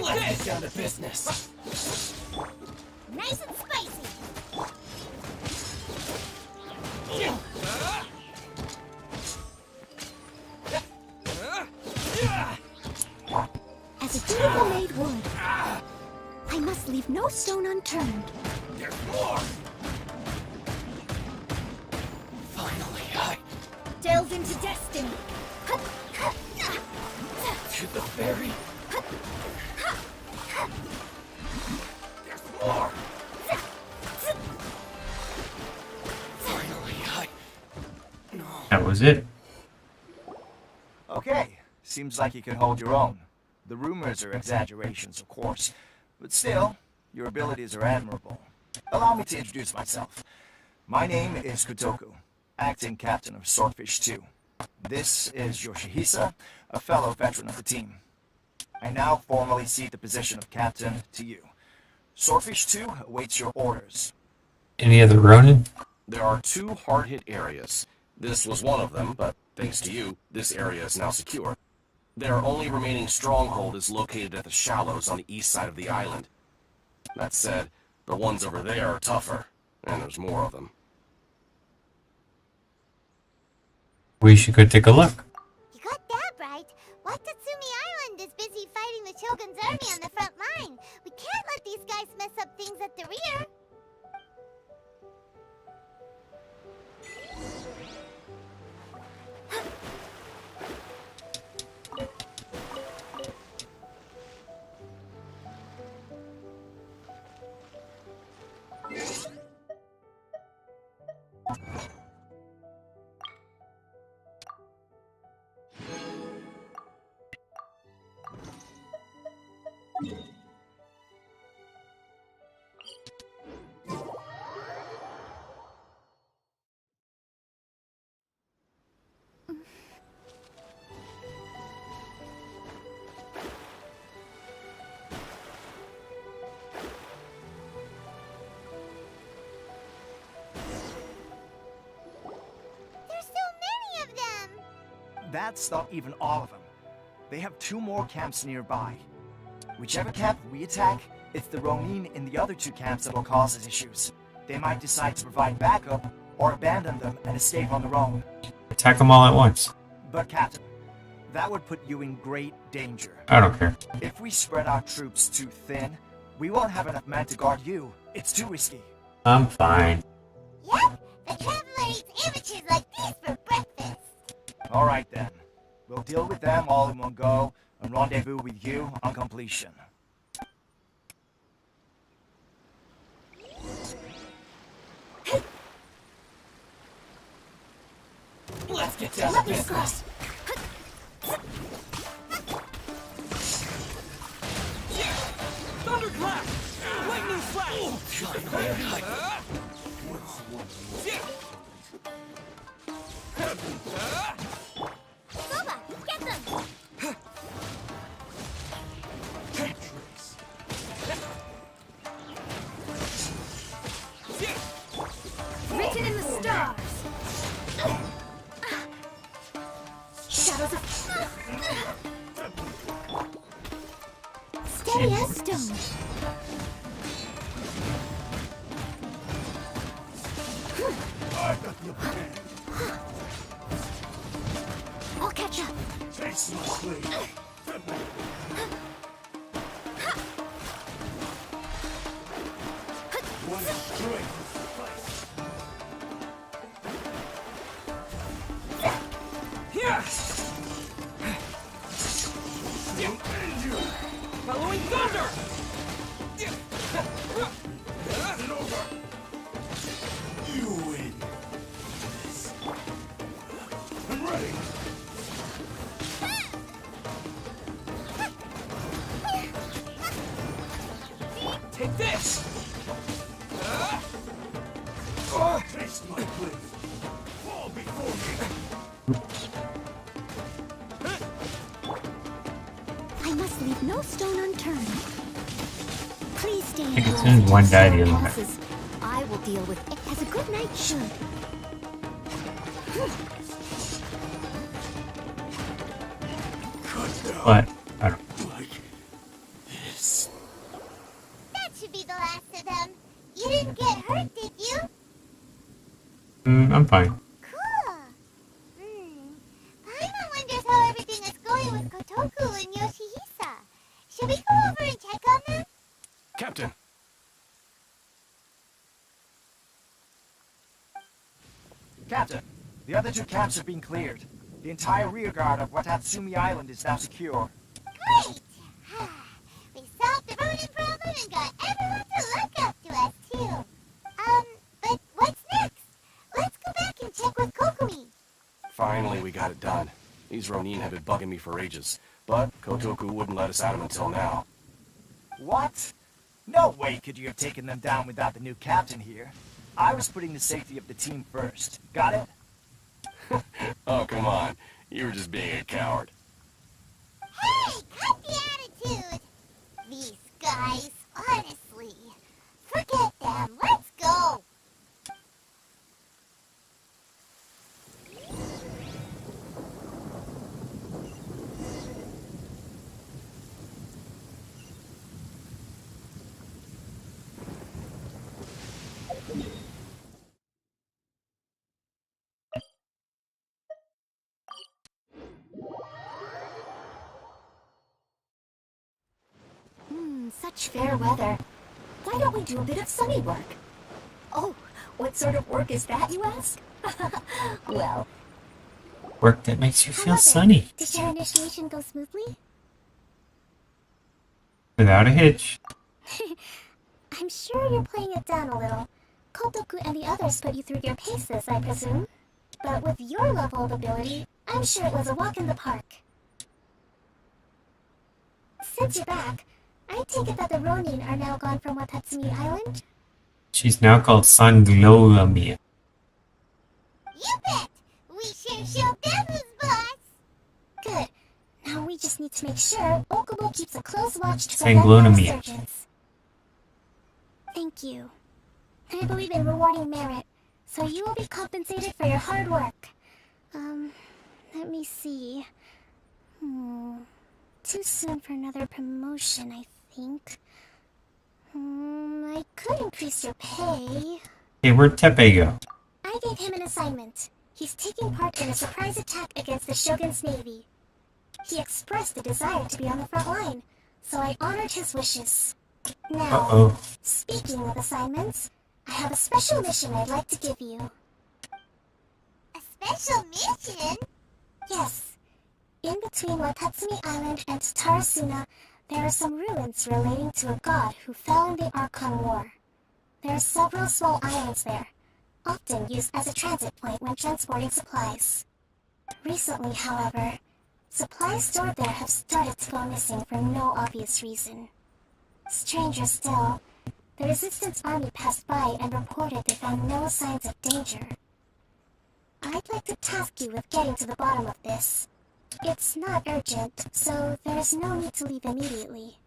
Let's get down to business. Nice and spicy. As a dutiful maid would, I must leave no stone unturned. There's more! Finally, I... Delve into destiny. To the ferry. There's more! Finally, I... No. That was it. Okay, seems like you can hold your own. The rumors are exaggerations, of course, but still, your abilities are admirable. Allow me to introduce myself. My name is Kutoku, acting captain of Swordfish 2. This is Yoshihisa, a fellow veteran of the team. I now formally cede the position of captain to you. Swordfish 2 awaits your orders. Any other Ronin? There are 2 hard-hit areas. This was one of them, but thanks to you, this area is now secure. Their only remaining stronghold is located at the shallows on the east side of the island. That said, the ones over there are tougher, and there's more of them. We should go take a look. You got that right. Watatsumi Island is busy fighting the Shogun's army on the front line. We can't let these guys mess up things at the rear. That's not even all of them. They have 2 more camps nearby. Whichever camp we attack, it's the Ronin in the other 2 camps that'll cause us issues. They might decide to provide backup, or abandon them and escape on their own. Attack them all at once. But Captain, that would put you in great danger. I don't care. If we spread our troops too thin, we won't have enough men to guard you. It's too risky. I'm fine. Yep, the Traveler eats amateurs like these for breakfast. Alright then. We'll deal with them all in one go, and rendezvous with you on completion. Let's get down to Let me business. cross. Thunderclap! Lightning flash! Boba, get them! Written in the stars. Shadows of... Steady as stone. I'll catch up. Following thunder! You win. I'm ready. Take this! Taste my blade. Fall before me. I must leave no stone unturned. Please stay in I think as line. soon as one died, the other Losses I will deal with as a good knight should. Cut down But I don't. like this. That should be the last of them. You didn't get hurt, did you? I'm fine. Cool. Paimon wonders how everything is going with Kotoku and Yoshihisa. Should we go over and check on them? Captain! Captain, the other 2 camps have been cleared. The entire rear guard of Watatsumi Island is now secure. Great! We solved the Ronin problem and got everyone to look up to us, too. But what's next? Let's go back and check with Kokumi. Finally, we got it done. These Ronin have been bugging me for ages, but Kotoku wouldn't let us at them until now. What? No way could you have taken them down without the new captain here. I was putting the safety of the team first. Got it? Oh, come on. You were just being a coward. Hey, cut the attitude! These guys, honestly. Forget them. Let's go. Such fair weather. Why don't we do a bit of sunny work? Oh, what sort of work is that, you ask? Well, Work that makes you feel How was it? sunny. Did your initiation go smoothly? Without a hitch. I'm sure you're playing it down a little. Kotoku and the others put you through your paces, I presume. But with your level of ability, I'm sure it was a walk in the park. Since you're back, I take it that the Ronin are now gone from Watatsumi Island? She's now called Sangonomiya. You bet! We sure showed them who's boss! Good. Now we just need to make sure Okubo keeps a close watch to prevent their Sangonomiya. resurgence. Thank you. I believe in rewarding merit, so you will be compensated for your hard work. Let me see. Too soon for another promotion, I think. I could increase your pay. Hey, where'd Tepe go? I gave him an assignment. He's taking part in a surprise attack against the Shogun's navy. He expressed a desire to be on the front line, so I honored his wishes. Now, speaking of assignments, I have a special mission I'd like to give you. A special mission? Yes. In between Watatsumi Island and Tarasuna, there are some ruins relating to a god who fell in the Archon War. There are several small islands there, often used as a transit point when transporting supplies. Recently, however, supplies stored there have started to go missing for no obvious reason. Stranger still, the Resistance Army passed by and reported they found no signs of danger. I'd like to task you with getting to the bottom of this. It's not urgent, so there's no need to leave immediately.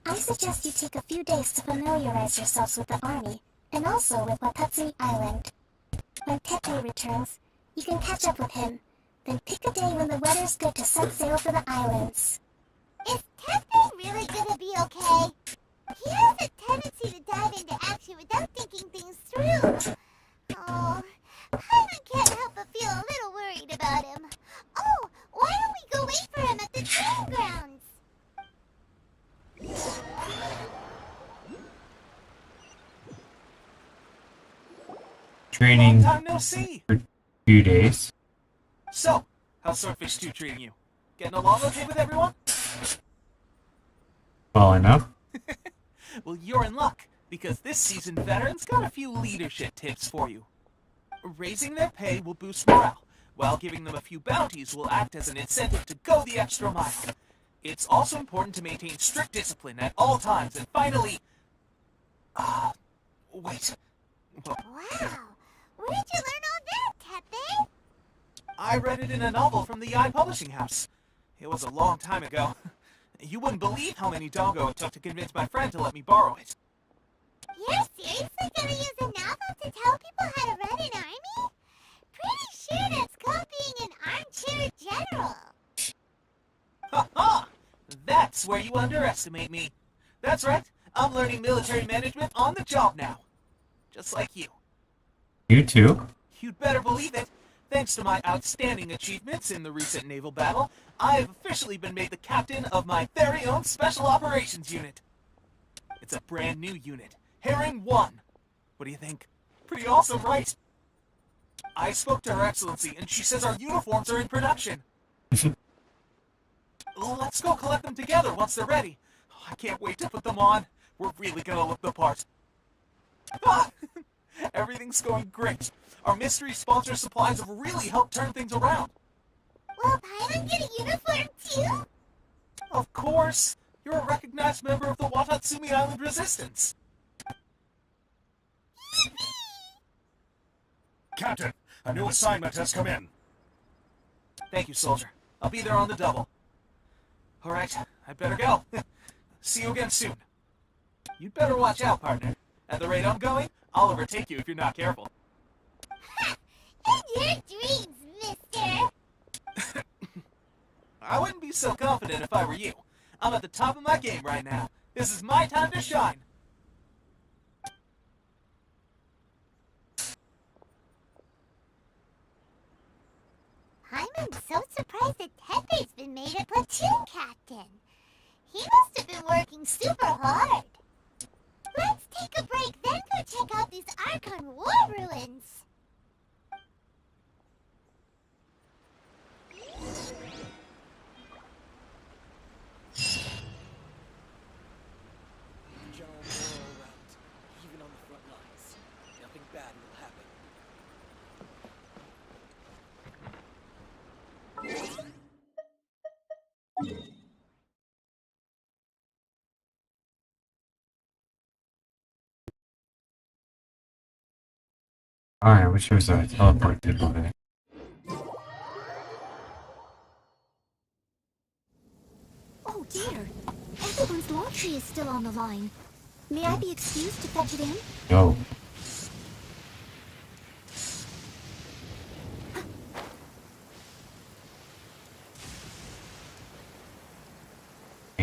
I suggest you take a few days to familiarize yourselves with the army, and also with Watatsumi Island. When Tepe returns, you can catch up with him, then pick a day when the weather's good to set sail for the islands. Is Tepe really gonna be okay? He has a tendency to dive into action without thinking things through. Oh, Hyman can't help but feel a little worried about him. Oh, why don't we go wait for him at the training grounds? Training Long time no see. for a few days. So, how's Swordfish 2 treating you? Getting along okay with everyone? Well enough. Well, you're in luck, because this season veterans got a few leadership tips for you. Raising their pay will boost morale, while giving them a few bounties will act as an incentive to go the extra mile. It's also important to maintain strict discipline at all times, and finally... wait. Wow, where did you learn all that, Tepe? I read it in a novel from the Eye Publishing House. It was a long time ago. You wouldn't believe how many dongo it took to convince my friend to let me borrow it. You're seriously gonna use a novel to tell people how to run an army? Pretty sure that's called being an armchair general. Ha ha! That's where you underestimate me. That's right, I'm learning military management on the job now. Just like you. You too? You'd better believe it. Thanks to my outstanding achievements in the recent naval battle, I have officially been made the captain of my very own Special Operations Unit. It's a brand new unit, Herring 1. What do you think? Pretty awesome, right? I spoke to Her Excellency, and she says our uniforms are in production. Let's go collect them together once they're ready. I can't wait to put them on. We're really gonna look the part. Ah! Everything's going great. Our mystery sponsor supplies have really helped turn things around. Will Paimon get a uniform too? Of course. You're a recognized member of the Watatsumi Island Resistance. Captain, a new assignment has come in. Thank you, soldier. I'll be there on the double. Alright, I better go. See you again soon. You'd better watch out, partner. At the rate I'm going, I'll overtake you if you're not careful. Ha! In your dreams, mister! I wouldn't be so confident if I were you. I'm at the top of my game right now. This is my time to shine. I'm so surprised that Tepe's been made a platoon captain. He must have been working super hard. Let's take a break, then go check out these Archon War ruins. General morale all around, even on the front lines. Nothing bad will happen. Alright, I wish there was a teleport over. Oh dear, everyone's laundry is still on the line. May I be excused to fetch it in? No.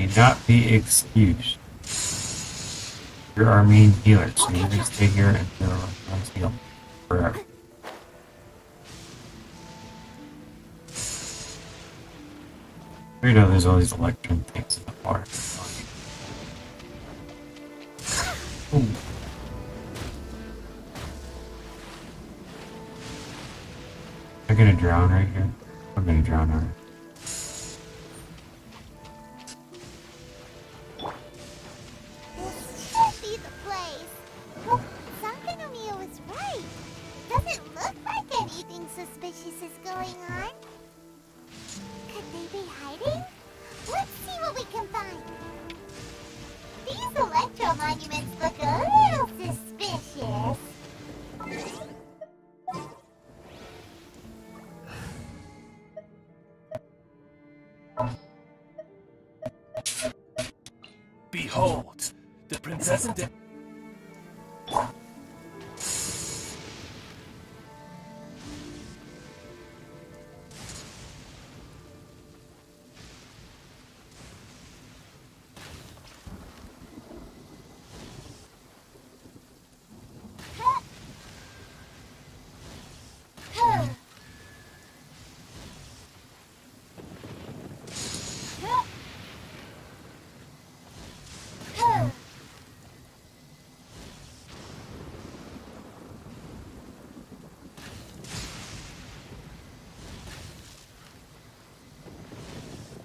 may not be excused. You're our main healer, so you can stay here and heal forever. Weird how there's all these electron things in the water. Ooh. I'm gonna drown right here. I'm gonna drown her. This should be the place. Sangonomiya was right. Doesn't look like anything suspicious is going on. Could they be hiding? Let's see what we can find. These electro monuments look a little suspicious. Behold, the princess and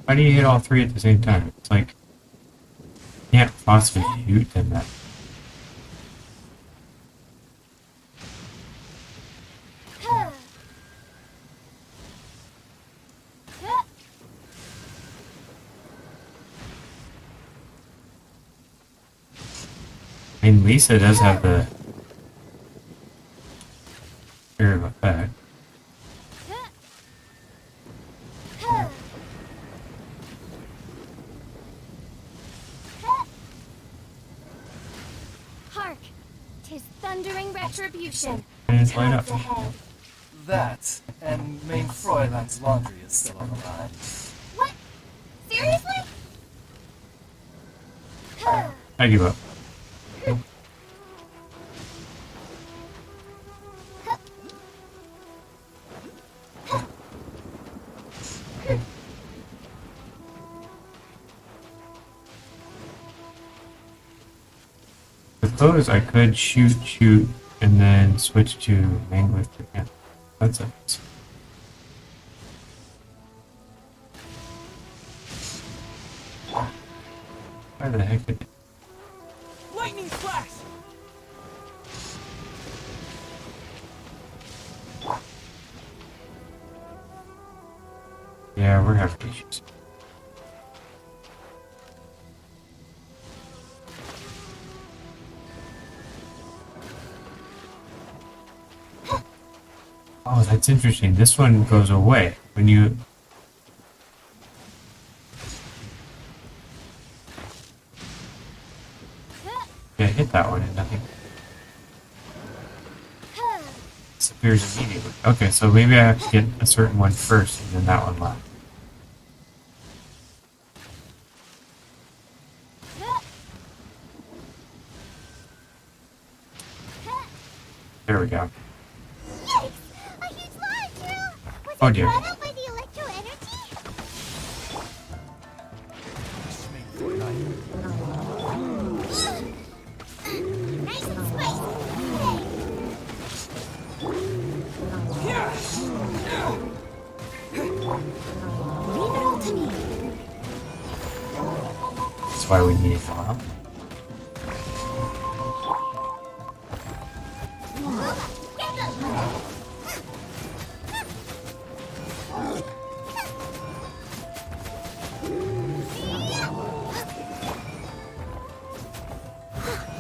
Why do you hit all three at the same time? It's like, you can't possibly shoot them that. I mean, Lisa does have the fear of effect. Hark! 'Tis thundering retribution. And it's light up. Paths ahead. That, and main Fräulein's laundry is still on the line. What? Seriously? I give up. Suppose I could shoot, and then switch to Mangleth again. That's it. Why the heck did it? Lightning flash! Yeah, we're having issues. Oh, that's interesting. This one goes away when you... Yeah, hit that one and nothing disappears immediately. Okay, so maybe I have to get a certain one first and then that one left. There we go. Yikes! A huge line, Drew! Was Oh it dear. brought up by the electro energy? Nice and spicy. Leave it all to me. That's why we need it now.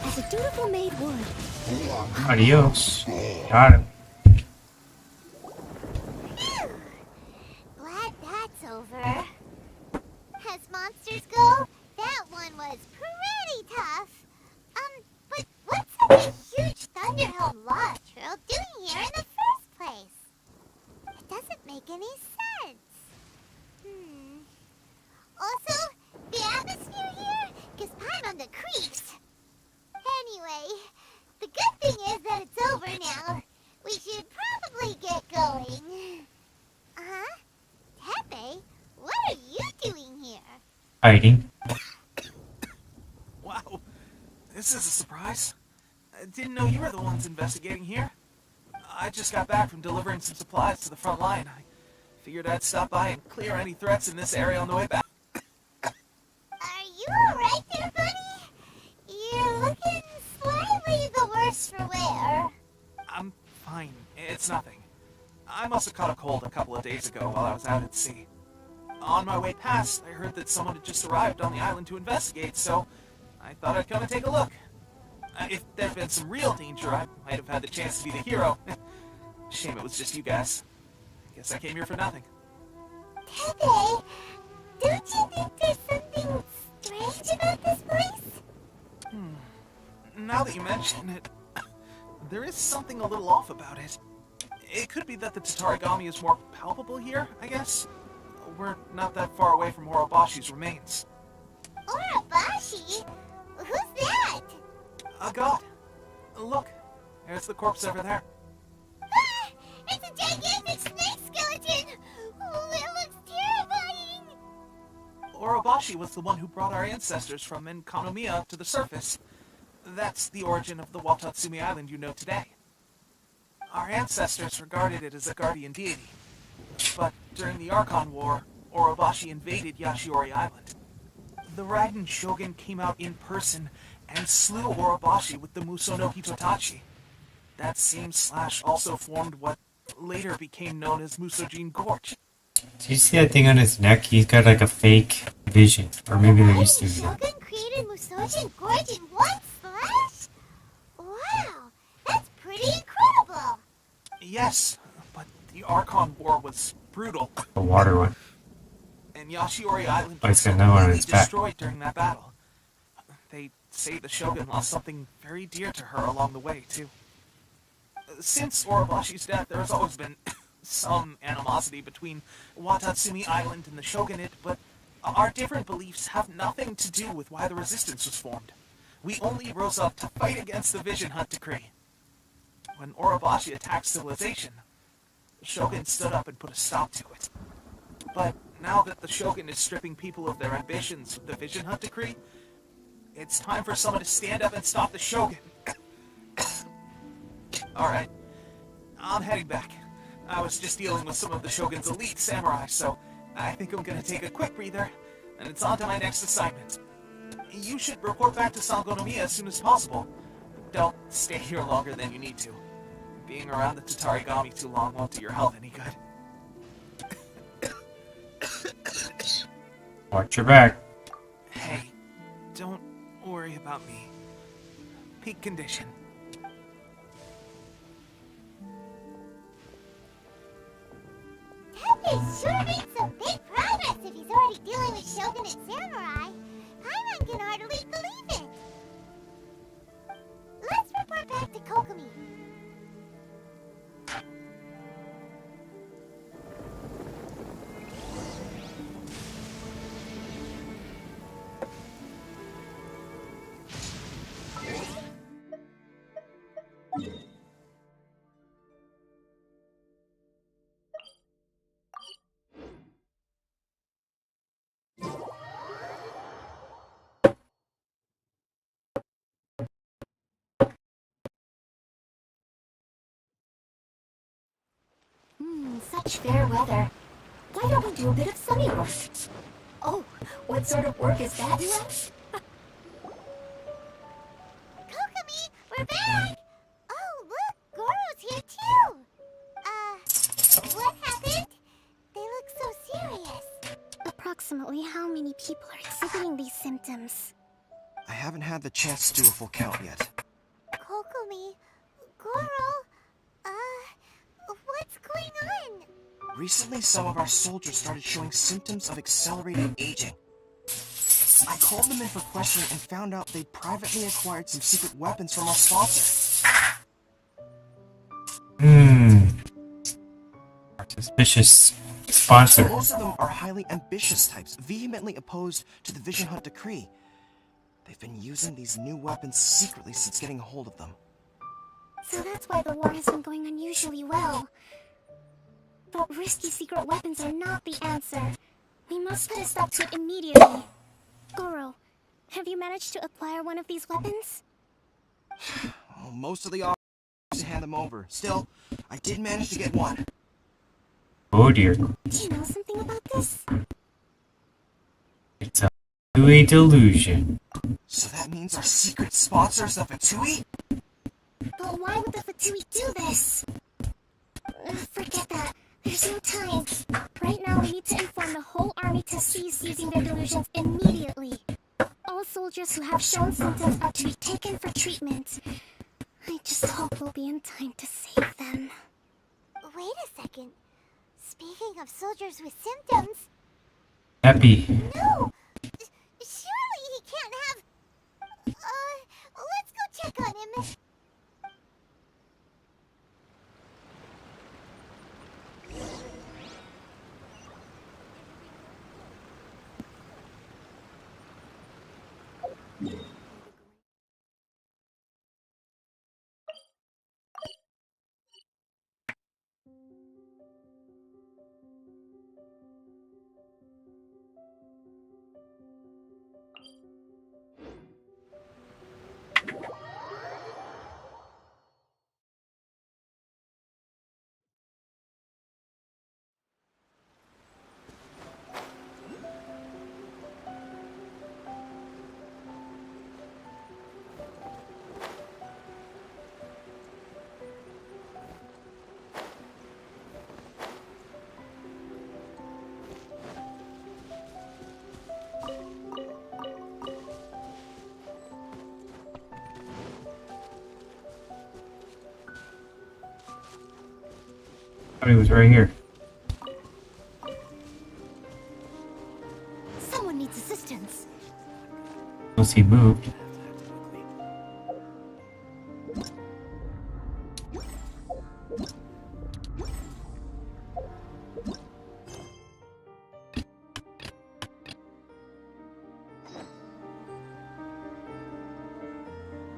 As a dutiful maid would. Adios. Got him. Glad that's over. As monsters go, that one was pretty tough. But what's such a huge Thunderhelm Law Trail doing here in the first place? It doesn't make any sense. Also, the atmosphere hiding. Wow, this is a surprise. I didn't know you were the ones investigating here. I just got back from delivering some supplies to the front line. I figured I'd stop by and clear any threats in this area on the way back. Are you alright there, buddy? You're looking slightly the worse for wear. I'm fine. It's nothing. I must have caught a cold a couple of days ago while I was out at sea. On my way past, I heard that someone had just arrived on the island to investigate, so I thought I'd come and take a look. If there'd been some real danger, I might have had the chance to be the hero. Shame it was just you guys. Guess I came here for nothing. Pepe, don't you think there's something strange about this place? Now that you mention it, there is something a little off about it. It could be that the Tatarigami is more palpable here, I guess. We're not that far away from Orobashi's remains. Orobashi? Who's that? A god. Look, there's the corpse over there. Ah, it's a gigantic snake skeleton! Oh, it looks terrifying! Orobashi was the one who brought our ancestors from Sangonomiya to the surface. That's the origin of the Watatsumi Island you know today. Our ancestors regarded it as a guardian deity. But during the Archon War, Orobashi invaded Yashiori Island. The Raiden Shogun came out in person and slew Orobashi with the Muso no Hitotachi. That same slash also formed what later became known as Musojin Gorge. Do you see that thing on his neck? He's got like a fake vision. Or maybe there used to be. Shogun created Musojin Gorge in one slash? Wow, that's pretty incredible! Yes, but the Archon War was brutal. The water one. And Yashiori Island Oh, was it's got no one on completely its back. destroyed during that battle. They say the Shogun lost something very dear to her along the way, too. Since Orobashi's death, there has always been some animosity between Watatsumi Island and the Shogunate, but our different beliefs have nothing to do with why the resistance was formed. We only rose up to fight against the Vision Hunt Decree. When Orobashi attacked civilization, the Shogun stood up and put a stop to it. But now that the Shogun is stripping people of their ambitions with the Vision Hunt Decree, it's time for someone to stand up and stop the Shogun. Alright, I'm heading back. I was just dealing with some of the Shogun's elite samurai, so I think I'm gonna take a quick breather, and it's on to my next assignment. You should report back to Sangonomiya as soon as possible. Don't stay here longer than you need to. Being around the Tatarigami too long won't do your health any good. Watch your back. Hey, don't worry about me. Peak condition. Pepe sure made some big progress if he's already dealing with Shogunate samurai. Paimon can hardly believe it. Let's report back to Kokomi. Such fair weather. Why don't we do a bit of sunny work? Oh, what sort of work is that, you ask? Kokomi, we're back! Oh, look, Goro's here too! What happened? They look so serious. Approximately how many people are exhibiting these symptoms? I haven't had the chance to do a full count yet. Kokomi, Goro, what's going on? Recently, some of our soldiers started showing symptoms of accelerated aging. I called them in for questioning and found out they privately acquired some secret weapons from our sponsor. Our suspicious sponsor. Most of them are highly ambitious types, vehemently opposed to the Vision Hunt Decree. They've been using these new weapons secretly since getting a hold of them. So that's why the war has been going unusually well. But risky secret weapons are not the answer. We must put a stop to it immediately. Goro, have you managed to acquire one of these weapons? Oh, most of the officers hand them over. Still, I did manage to get one. Oh dear. Do you know something about this? It's a delusion. So that means our secret sponsors the Fatui? But why would the Fatui do this? Forget that. There's no time. Right now, we need to inform the whole army to cease using their delusions immediately. All soldiers who have shown symptoms are to be taken for treatment. I just hope we'll be in time to save them. Wait a second. Speaking of soldiers with symptoms... Happy. No! Surely he can't have... let's go check on him. He was right here. Someone needs assistance. Unless he moved.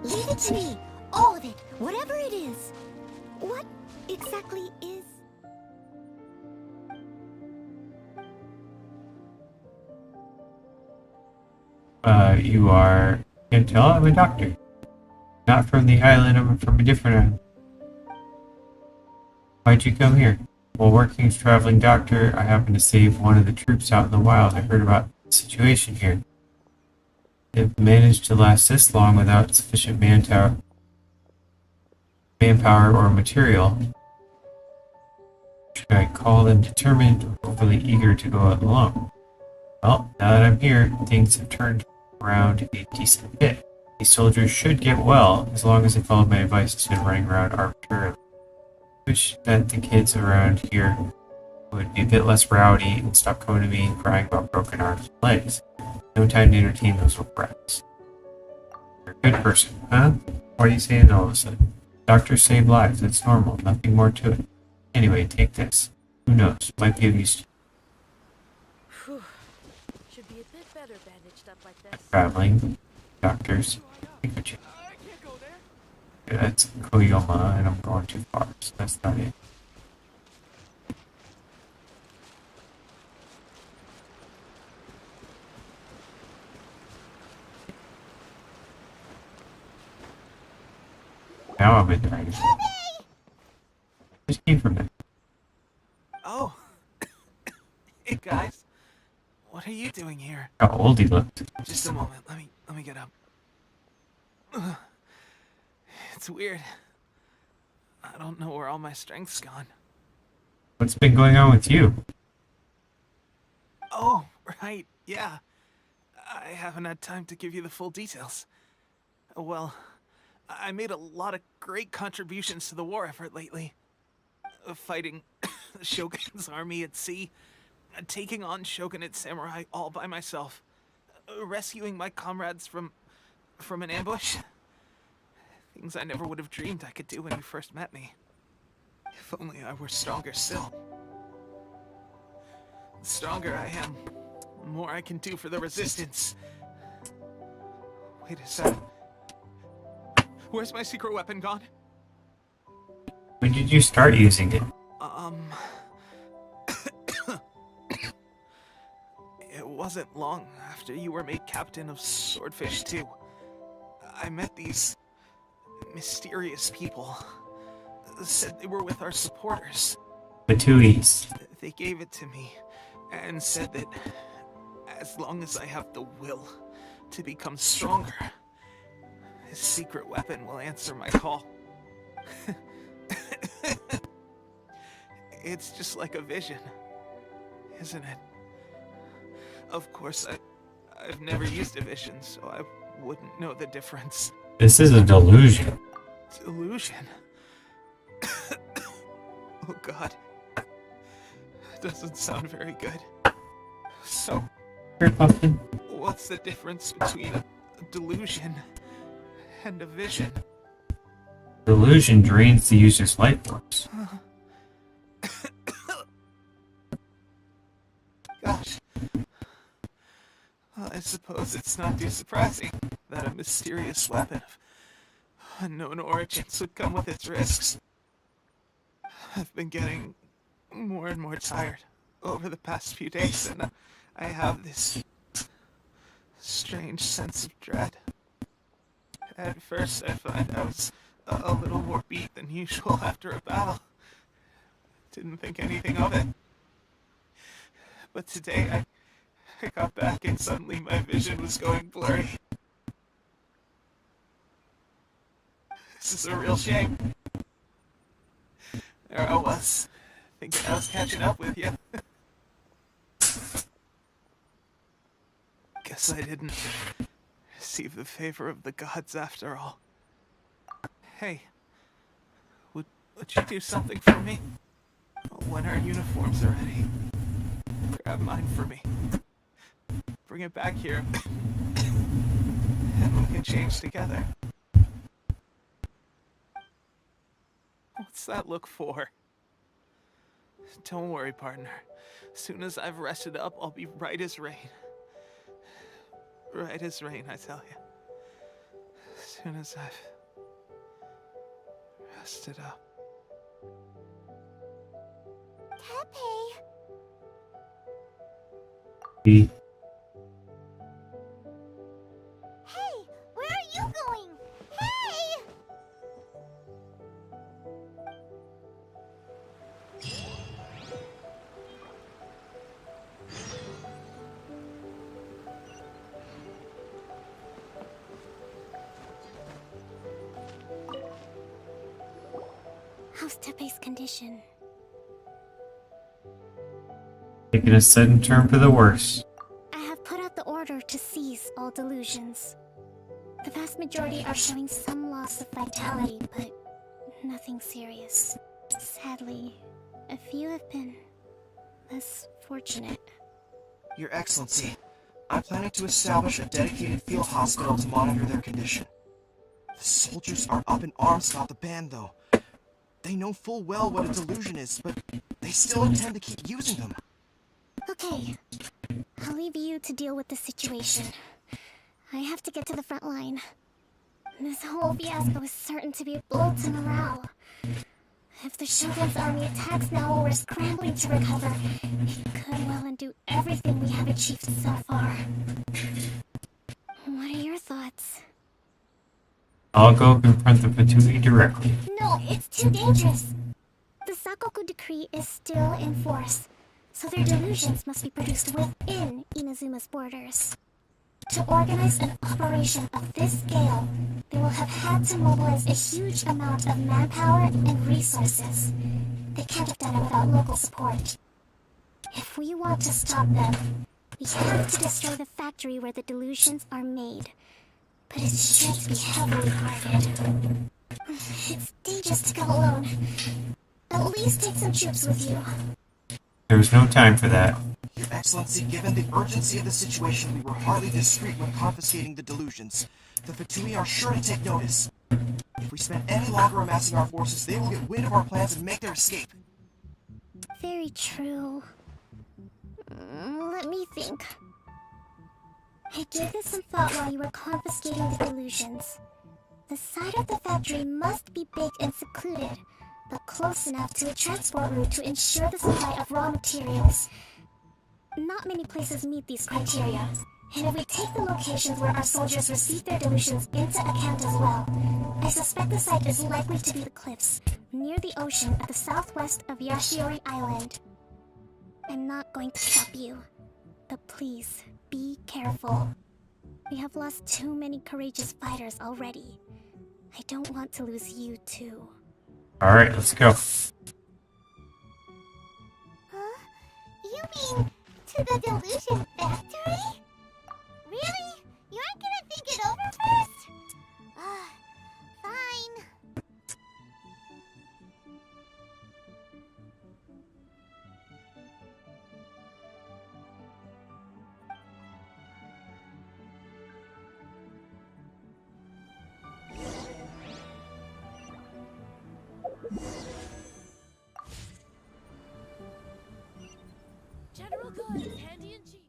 Leave it to me! All of it! Whatever it is! What exactly is... You are... Can't tell? I'm a doctor. Not from the island, I'm from a different island. Why'd you come here? While working as traveling doctor, I happened to save one of the troops out in the wild. I heard about the situation here. They've managed to last this long without sufficient manpower or material. Should I call them determined or overly eager to go it alone? Well, now that I'm here, things have turned around a decent bit. These soldiers should get well, as long as they follow my advice instead of running around arbitrarily. I wish that the kids around here would be a bit less rowdy and stop coming to me and crying about broken arms and legs. No time to entertain those little brats. You're a good person, huh? Why are you saying that all of a sudden? Doctors save lives, it's normal, nothing more to it. Anyway, take this. Who knows, might be of use to you. Should be a bit better bandaged up like this. Traveling, doctors, Pikachu. Yeah, that's Koyoma, and I'm going too far, so that's not it. Now I'm in there. Just came from there. Oh. Hey guys. What are you doing here? How old he looked. Just a moment. Let me get up. Ugh. It's weird. I don't know where all my strength's gone. What's been going on with you? Oh, right. Yeah. I haven't had time to give you the full details. Well, I made a lot of great contributions to the war effort lately. Fighting the Shogun's army at sea, taking on Shogunate samurai all by myself, rescuing my comrades from an ambush. Things I never would have dreamed I could do when you first met me. If only I were stronger still. The stronger I am, the more I can do for the resistance. Wait a sec. Where's my secret weapon gone? When did you start using it? It wasn't long after you were made captain of Swordfish 2. I met these mysterious people. Said they were with our supporters. The two E's. They gave it to me and said that as long as I have the will to become stronger, his secret weapon will answer my call. It's just like a vision, isn't it? Of course, I've never used a vision, so I wouldn't know the difference. This is a delusion. Delusion? Oh god. Doesn't sound very good. So, Here, Pumpkin. what's the difference between a delusion and a vision? Delusion drains the user's life force. Gosh. Well, I suppose it's not too surprising that a mysterious weapon of unknown origins would come with its risks. I've been getting more and more tired over the past few days, and I have this strange sense of dread. At first, I find I was a little more beat than usual after a battle. Didn't think anything of it. But today, I got back and suddenly my vision was going blurry. This is a real shame. There I was, thinking I was catching up with you. Guess I didn't receive the favor of the gods after all. Hey, would you do something for me? When our uniforms are ready, grab mine for me. Bring it back here, and we can change together. What's that look for? Don't worry, partner. As soon as I've rested up, I'll be right as rain. Right as rain, I tell you. As soon as I've rested up. Tepe! B. Hey! Where are you going? Hey! How's Tepe's condition? Taking a sudden turn for the worse. I have put out the order to seize all delusions. The vast majority are showing some loss of vitality, but nothing serious. Sadly, a few have been less fortunate. Your Excellency, I'm planning to establish a dedicated field hospital to monitor their condition. The soldiers are up in arms about the ban, though. They know full well what a delusion is, but they still intend to keep using them. Okay, I'll leave you to deal with the situation. I have to get to the front line. This whole fiasco is certain to be a blow to morale. If the Shogun's army attacks now while we're scrambling to recover, it could well undo everything we have achieved so far. What are your thoughts? I'll go confront the Fatui directly. No, it's too dangerous. The Sakoku decree is still in force, so their delusions must be produced within Inazuma's borders. To organize an operation of this scale, they will have had to mobilize a huge amount of manpower and resources. They can't have done it without local support. If we want to stop them, we have to destroy the factory where the delusions are made. But it's sure to be heavily guarded. It's dangerous to go alone. At least take some troops with you. There's no time for that. Your Excellency, given the urgency of the situation, we were hardly discreet when confiscating the delusions. The Fatui are sure to take notice. If we spend any longer amassing our forces, they will get wind of our plans and make their escape. Very true. Let me think. I gave this some thought while you were confiscating the delusions. The side of the factory must be big and secluded, but close enough to a transport route to ensure the supply of raw materials. Not many places meet these criteria. And if we take the locations where our soldiers receive their delusions into account as well, I suspect the site is likely to be the cliffs, near the ocean at the southwest of Yashiori Island. I'm not going to stop you, but please, be careful. We have lost too many courageous fighters already. I don't want to lose you too. Alright, let's go. Huh? You mean to the Delusion Factory? Really? You aren't gonna think it over first? Fine. General goods, handy and cheap.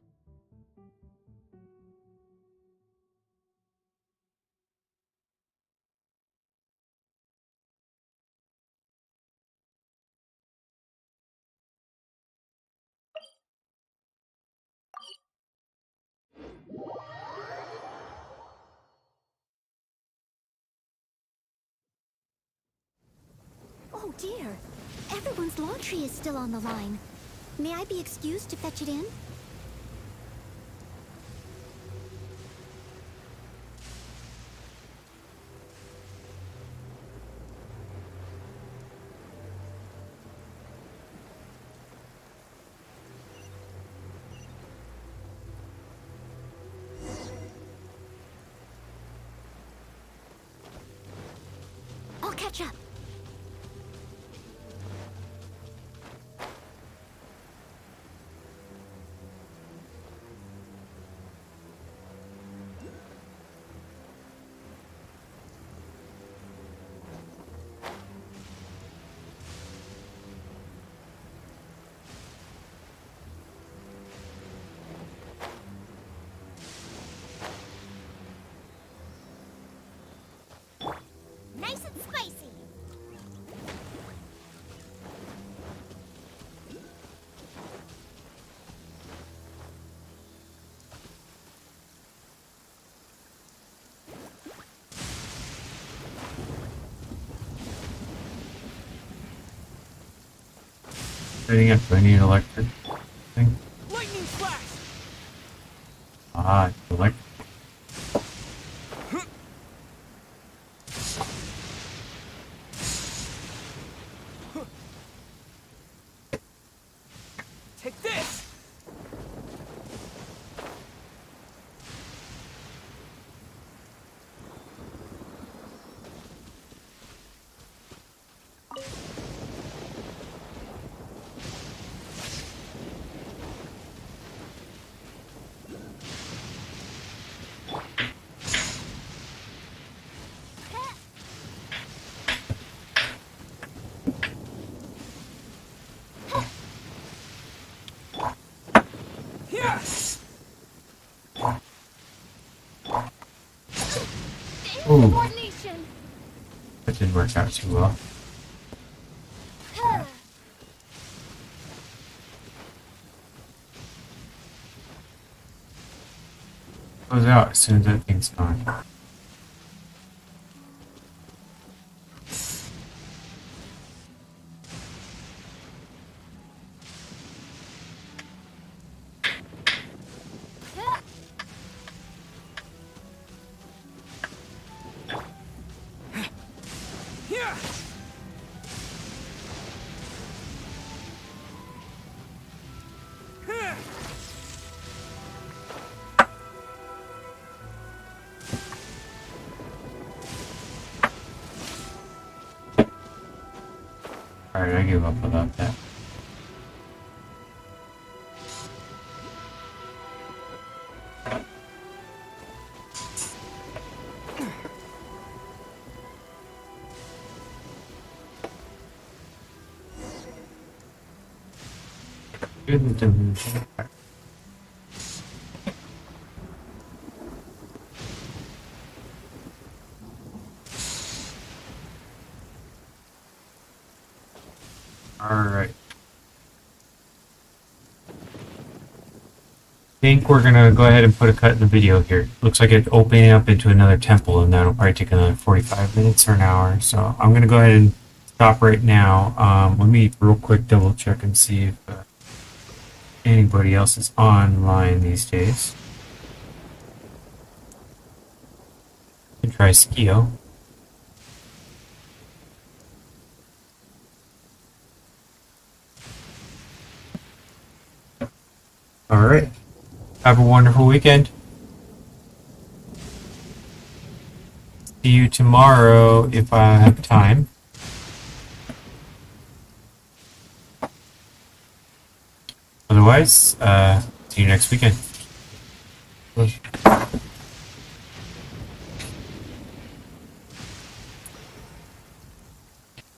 Oh dear. Everyone's laundry is still on the line. May I be excused to fetch it in? I'll catch up. Nice and spicy. Setting up, do I need electric thing? Lightning flash! Ah, electric. Take this! Yes! Ooh, Coordination! that didn't work out too well. Goes out as soon as that thing's gone. Yeah! Alright, I give up without that. Good delusion. Alright. think we're gonna go ahead and put a cut in the video here. Looks like it's opening up into another temple, and that'll probably take another 45 minutes or an hour. So I'm gonna go ahead and stop right now. Let me real quick double check and see if anybody else is online these days. You can try Skio. All right. Have a wonderful weekend. See you tomorrow if I have time. Otherwise, see you next weekend.